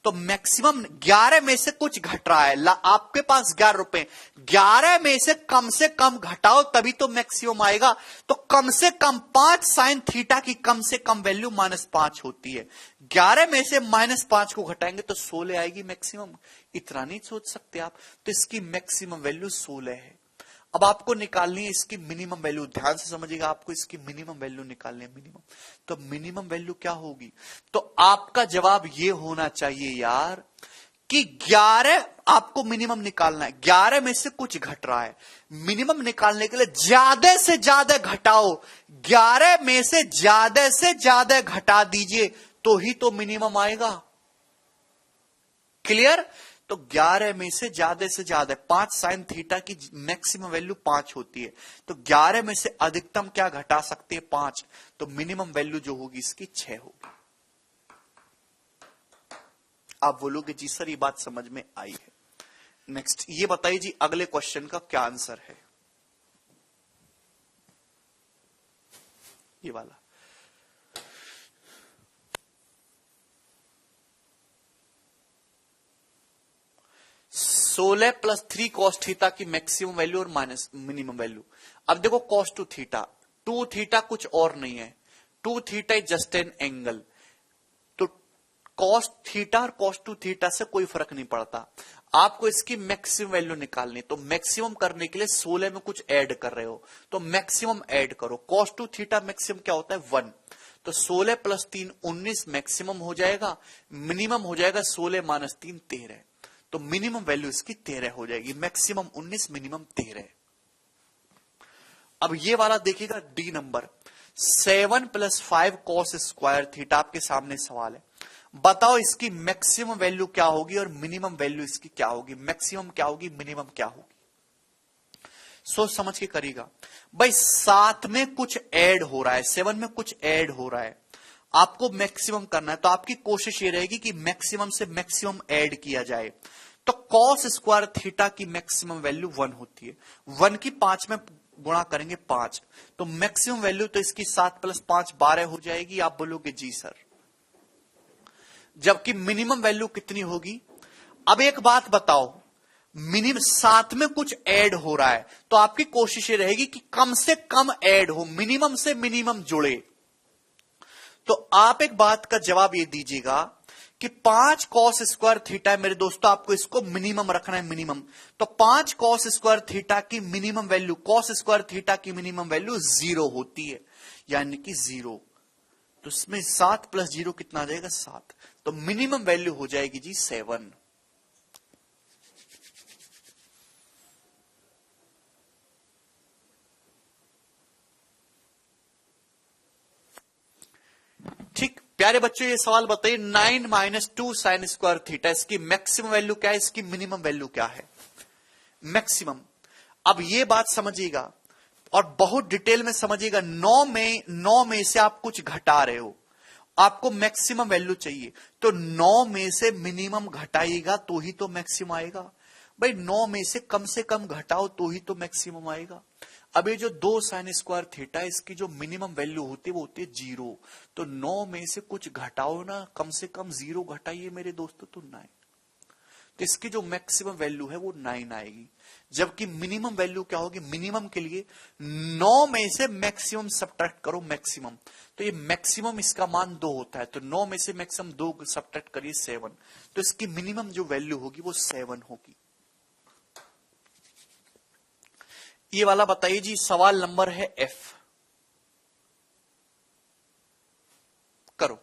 तो मैक्सिमम 11 में से कुछ घट रहा है, आपके पास 11 रुपए, 11 में से कम घटाओ तभी तो मैक्सिमम आएगा। तो कम से कम 5 साइन थीटा की कम से कम वैल्यू -5 होती है। 11 में से -5 को घटाएंगे तो 16 आएगी मैक्सिमम। इतना नहीं सोच सकते आप? तो इसकी मैक्सिमम वैल्यू 16 है। अब आपको निकालनी है इसकी मिनिमम वैल्यू। ध्यान से समझिएगा, आपको इसकी मिनिमम वैल्यू निकालनी है, मिनिमम। तो मिनिमम वैल्यू क्या होगी? तो आपका जवाब ये होना चाहिए यार कि 11 आपको मिनिमम निकालना है, 11 में से कुछ घट रहा है। मिनिमम निकालने के लिए ज्यादा से ज्यादा घटाओ, 11 में से ज्यादा घटा दीजिए तो ही तो मिनिमम आएगा। क्लियर? तो 11 में से ज्यादा 5 साइन थीटा की मैक्सिमम वैल्यू 5 होती है, तो 11 में से अधिकतम क्या घटा सकते हैं? 5। तो मिनिमम वैल्यू जो होगी इसकी 6 होगी। आप बोलोगे जी सर ये बात समझ में आई है। नेक्स्ट ये बताइए जी, अगले क्वेश्चन का क्या आंसर है? ये वाला 16 + 3 cos थीटा की मैक्सिमम वैल्यू और माइनस मिनिमम वैल्यू। अब देखो cos 2 थीटा, 2 थीटा कुछ और नहीं है, 2 theta is just an angle. तो cos थीटा और cos 2 थीटा से कोई फर्क नहीं पड़ता। आपको इसकी मैक्सिमम वैल्यू निकालनी, तो मैक्सिमम करने के लिए 16 में कुछ ऐड कर रहे हो तो मैक्सिमम ऐड करो। cos 2 थीटा मैक्सिमम क्या होता है? 1। तो 16 + 3 19 मैक्सिमम हो जाएगा, मिनिमम हो जाएगा 16 - 3 13। तो मिनिमम वैल्यू इसकी 13 हो जाएगी, मैक्सिमम 19 मिनिमम 13। अब ये वाला देखिएगा D number, 7 + 5 cos square theta. आपके सामने सवाल है, बताओ इसकी मैक्सिमम वैल्यू क्या होगी और मिनिमम वैल्यू इसकी क्या होगी? मैक्सिमम क्या होगी, मिनिमम क्या होगी? सोच समझ के करिएगा। भाई 7 में कुछ ऐड हो रहा है, 7 में कुछ ऐड हो रहा है, आपको मैक्सिमम करना है, तो आपकी कोशिश ये रहेगी कि मैक्सिमम से मैक्सिमम ऐड किया जाए। तो cos स्क्वायर थीटा की मैक्सिमम वैल्यू 1 होती है, 1 की 5 में गुणा करेंगे 5, तो मैक्सिमम वैल्यू तो इसकी 7 + 5 12 हो जाएगी। आप बोलोगे जी सर, जबकि मिनिमम वैल्यू कितनी होगी? अब एक बात बताओ, मिनिमम 7 में कुछ ऐड हो रहा है, तो आपकी कोशिश ये रहेगी कि कम से कम ऐड हो, मिनिमम से मिनिमम जुड़े। तो आप एक बात का जवाब ये दीजिएगा कि 5 cos स्क्वायर थीटा है मेरे दोस्तों, आपको इसको मिनिमम रखना है, मिनिमम। तो 5 cos स्क्वायर थीटा की minimum value, cos square theta की मिनिमम वैल्यू 0 होती है, यानी कि 0। तो इसमें 7 + 0 कितना आ जाएगा? 7। तो मिनिमम वैल्यू हो जाएगी जी 7। ठीक प्यारे बच्चों, ये सवाल बताइए, 9 - 2 साइन स्क्वायर थीटा, इसकी मैक्सिमम वैल्यू क्या है, इसकी मिनिमम वैल्यू क्या है? मैक्सिमम। अब ये बात समझिएगा और बहुत डिटेल में समझिएगा, 9 में से आप कुछ घटा रहे हो, आपको मैक्सिमम वैल्यू चाहिए, तो 9 में से मिनिमम घटाइएगा तो ही तो मैक्सिमम आएगा। भाई 9 में से कम घटाओ तो ही तो मैक्सिमम आएगा। अब ये जो 2 साइन स्क्वायर थीटा, इसकी जो मिनिमम वैल्यू होती है वो होती है 0। तो 9 में से कुछ घटाओ ना, कम से कम 0 घटाइए मेरे दोस्तों, तो 9। तो इसकी जो मैक्सिमम वैल्यू है वो 9 आएगी, जबकि मिनिमम वैल्यू क्या होगी, मिनिमम के लिए 9 में से मैक्सिमम सब्ट्रैक्ट करो मैक्सिमम, तो ये मैक्सिमम इसका मान 2 होता है, तो 9 में से मैक्सिमम 2 सब्ट्रैक्ट करिए 7, तो इसकी मिनिमम जो वैल्यू होगी वो 7 होगी। ये वाला बताइए जी, सवाल नंबर है F, करो।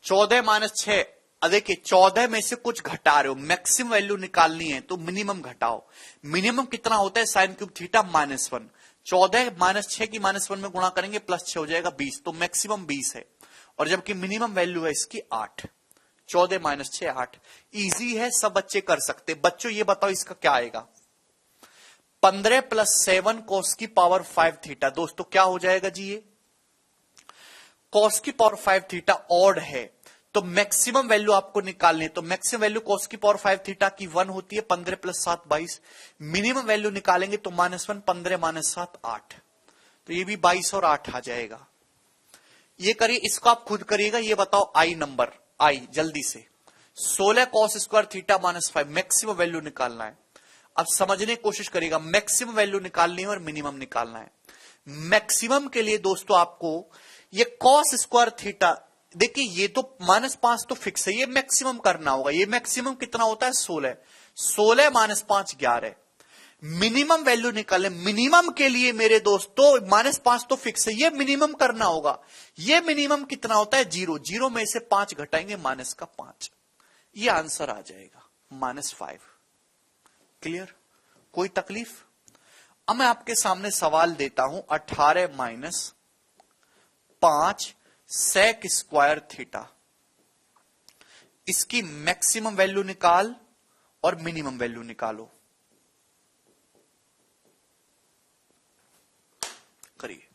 चौदह माइनस 6, देखिए 14 में से कुछ घटा रहे हो, मैक्सिमम वैल्यू निकालनी है तो मिनिमम घटाओ। मिनिमम कितना होता है, साइन क्यूब थीटा -1। 14 माइनस 6 की -1 में गुणा करेंगे प्लस 6 हो जाएगा 20, तो मैक्सिमम 20 है, और जबकि मिनिमम वैल्यू है इसकी 8। 14 माइनस 6 8, इजी है, सब बच्चे कर सकते। बच्चों ये बताओ इसका क्या आएगा, 15 + 7 cos की पावर 5 थीटा। दोस्तों क्या हो जाएगा जी, ये cos की पावर 5 थीटा ऑड है, तो मैक्सिमम वैल्यू आपको निकालनी है, तो मैक्सिमम वैल्यू cos की पावर 5 थीटा की 1 होती है, 15 + 7 22। मिनिमम वैल्यू निकालेंगे तो -1, 15 - 7 8, तो ये भी 22 और 8 आ जाएगा। ये करिए, इसको आप खुद करिएगा। ये बताओ आई नंबर, आई जल्दी से, 16 cos² थीटा -5, मैक्सिमम वैल्यू निकालना है। अब समझने की कोशिश करिएगा, मैक्सिमम वैल्यू निकालनी है और मिनिमम निकालना है। मैक्सिमम के लिए दोस्तों आपको ये cos² थीटा, देखिए ये तो -5 तो फिक्स है, ये मैक्सिमम करना होगा। ये मैक्सिमम कितना होता है, 16, 16 - 5 11। मिनिमम वैल्यू निकाले, मिनिमम के लिए मेरे दोस्तों -5 तो फिक्स है, ये मिनिमम करना होगा। ये मिनिमम कितना होता है, 0, 0 में से 5 घटाएंगे -5, ये आंसर आ जाएगा -5। क्लियर, कोई तकलीफ? अब मैं आपके सामने सवाल देता हूं, 18 - 5 sec² थीटा, इसकी मैक्सिमम वैल्यू निकाल और मिनिमम वैल्यू निकालो। करिए।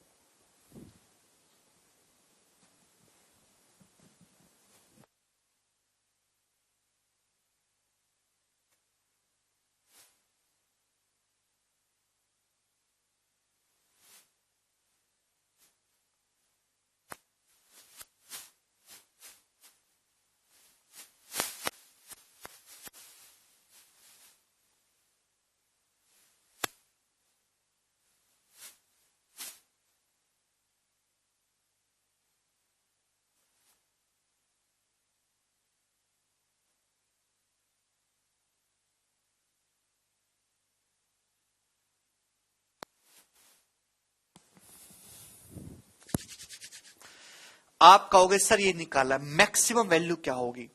आप कहोगे सर ये निकाला, मैक्सिमम वैल्यू क्या होगी,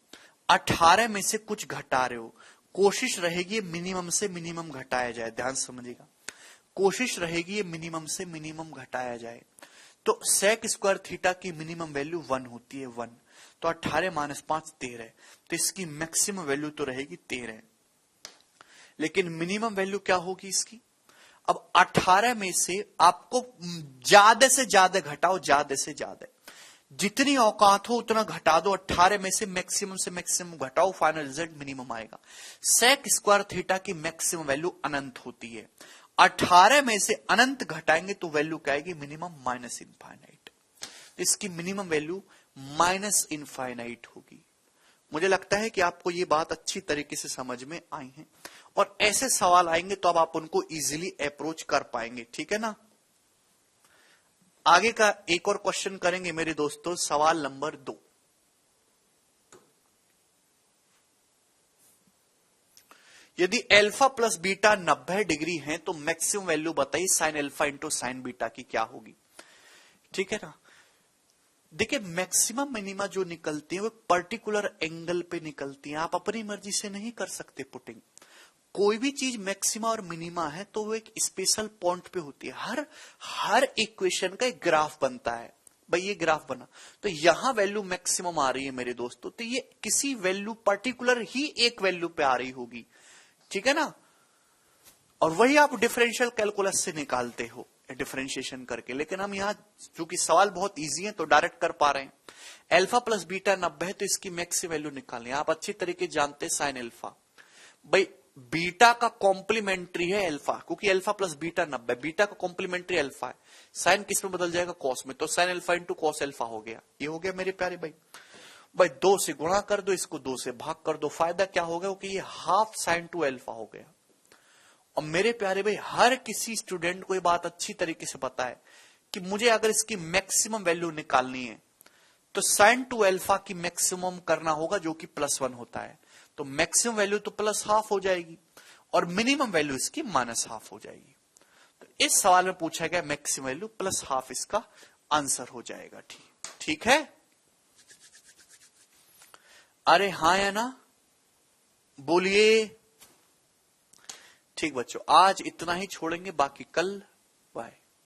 18 में से कुछ घटा रहे हो, कोशिश रहेगी मिनिमम से मिनिमम घटाया जाए। ध्यान समझिएगा, कोशिश रहेगी ये मिनिमम से मिनिमम घटाया जाए। तो sec² थीटा की मिनिमम वैल्यू 1 होती है, 1, तो 18 - 5 13, तो इसकी मैक्सिमम वैल्यू तो रहेगी 13, लेकिन मिनिमम वैल्यू क्या होगी इसकी। अब 18 में से आपको ज्यादा से ज्यादा घटाओ, ज्यादा से ज्यादा, जितनी औकात हो उतना घटा दो। 18 में से मैक्सिमम घटाओ, फाइनल रिजल्ट मिनिमम आएगा। sec² थीटा की मैक्सिमम वैल्यू अनंत होती है, 18 में से अनंत घटाएंगे तो वैल्यू क्या आएगी, मिनिमम -इनफाइनाइट। इसकी मिनिमम वैल्यू -इनफाइनाइट होगी। मुझे लगता है कि आपको ये बात अच्छी तरीके से समझ में आई है, और ऐसे सवाल आएंगे तो अब आप उनको इजीली अप्रोच कर पाएंगे। ठीक है ना। आगे का एक और क्वेश्चन करेंगे मेरे दोस्तों, सवाल नंबर 2। यदि अल्फा प्लस बीटा 90 डिग्री है तो मैक्सिमम वैल्यू बताइए sine alpha into sine beta की क्या होगी। ठीक है ना। देखिए मैक्सिमम मिनिमा जो निकलती है वो पर्टिकुलर एंगल पे निकलती है, आप अपनी मर्जी से नहीं कर सकते पुटिंग। कोई भी चीज मैक्सिमा और मिनिमा है तो वो एक स्पेशल पॉइंट पे होती है। हर इक्वेशन का एक ग्राफ बनता है, भाई ये ग्राफ बना तो यहां वैल्यू मैक्सिमम आ रही है मेरे दोस्तों, तो ये किसी वैल्यू पर्टिकुलर ही एक वैल्यू पे आ रही होगी। ठीक है ना। और वही आप डिफरेंशियल कैलकुलस से निकालते हो डिफरेंशिएशन करके, लेकिन हम यहां चूंकि सवाल बहुत इजी है तो डायरेक्ट कर पा रहे हैं। अल्फा प्लस बीटा 90 है, तो इसकी मैक्स वैल्यू निकालनी है। आप अच्छी तरीके जानते हैं साइन अल्फा, भाई बीटा का कॉम्प्लीमेंट्री है अल्फा, क्योंकि अल्फा प्लस बीटा 90, बीटा का कॉम्प्लीमेंट्री अल्फा है। साइन किस में बदल जाएगा? कॉस में, तो sine alpha into cos alpha हो गया। ये हो गया मेरे प्यारे भाई। भाई 2 से गुणा कर दो, इसको 2 से भाग कर दो, फायदा क्या हो गया कि ये हाफ साइन टू अल्फा हो गया। और मेरे प्यारे भाई हर किसी स्टूडेंट को ये बात अच्छी तरीके से पता है कि मुझे अगर इसकी मैक्सिमम वैल्यू निकालनी है तो साइन टू अल्फा की मैक्सिमम करना होगा, जो कि +1 होता है। तो मैक्सिमम वैल्यू तो +½ हो जाएगी और मिनिमम वैल्यू इसकी -½ हो जाएगी। तो इस सवाल में पूछा गया मैक्सिमम वैल्यू +½ इसका आंसर हो जाएगा। ठीक है? अरे हाँ या ना बोलिए। ठीक बच्चों, आज इतना ही छोड़ेंगे, बाकी कल। बाय।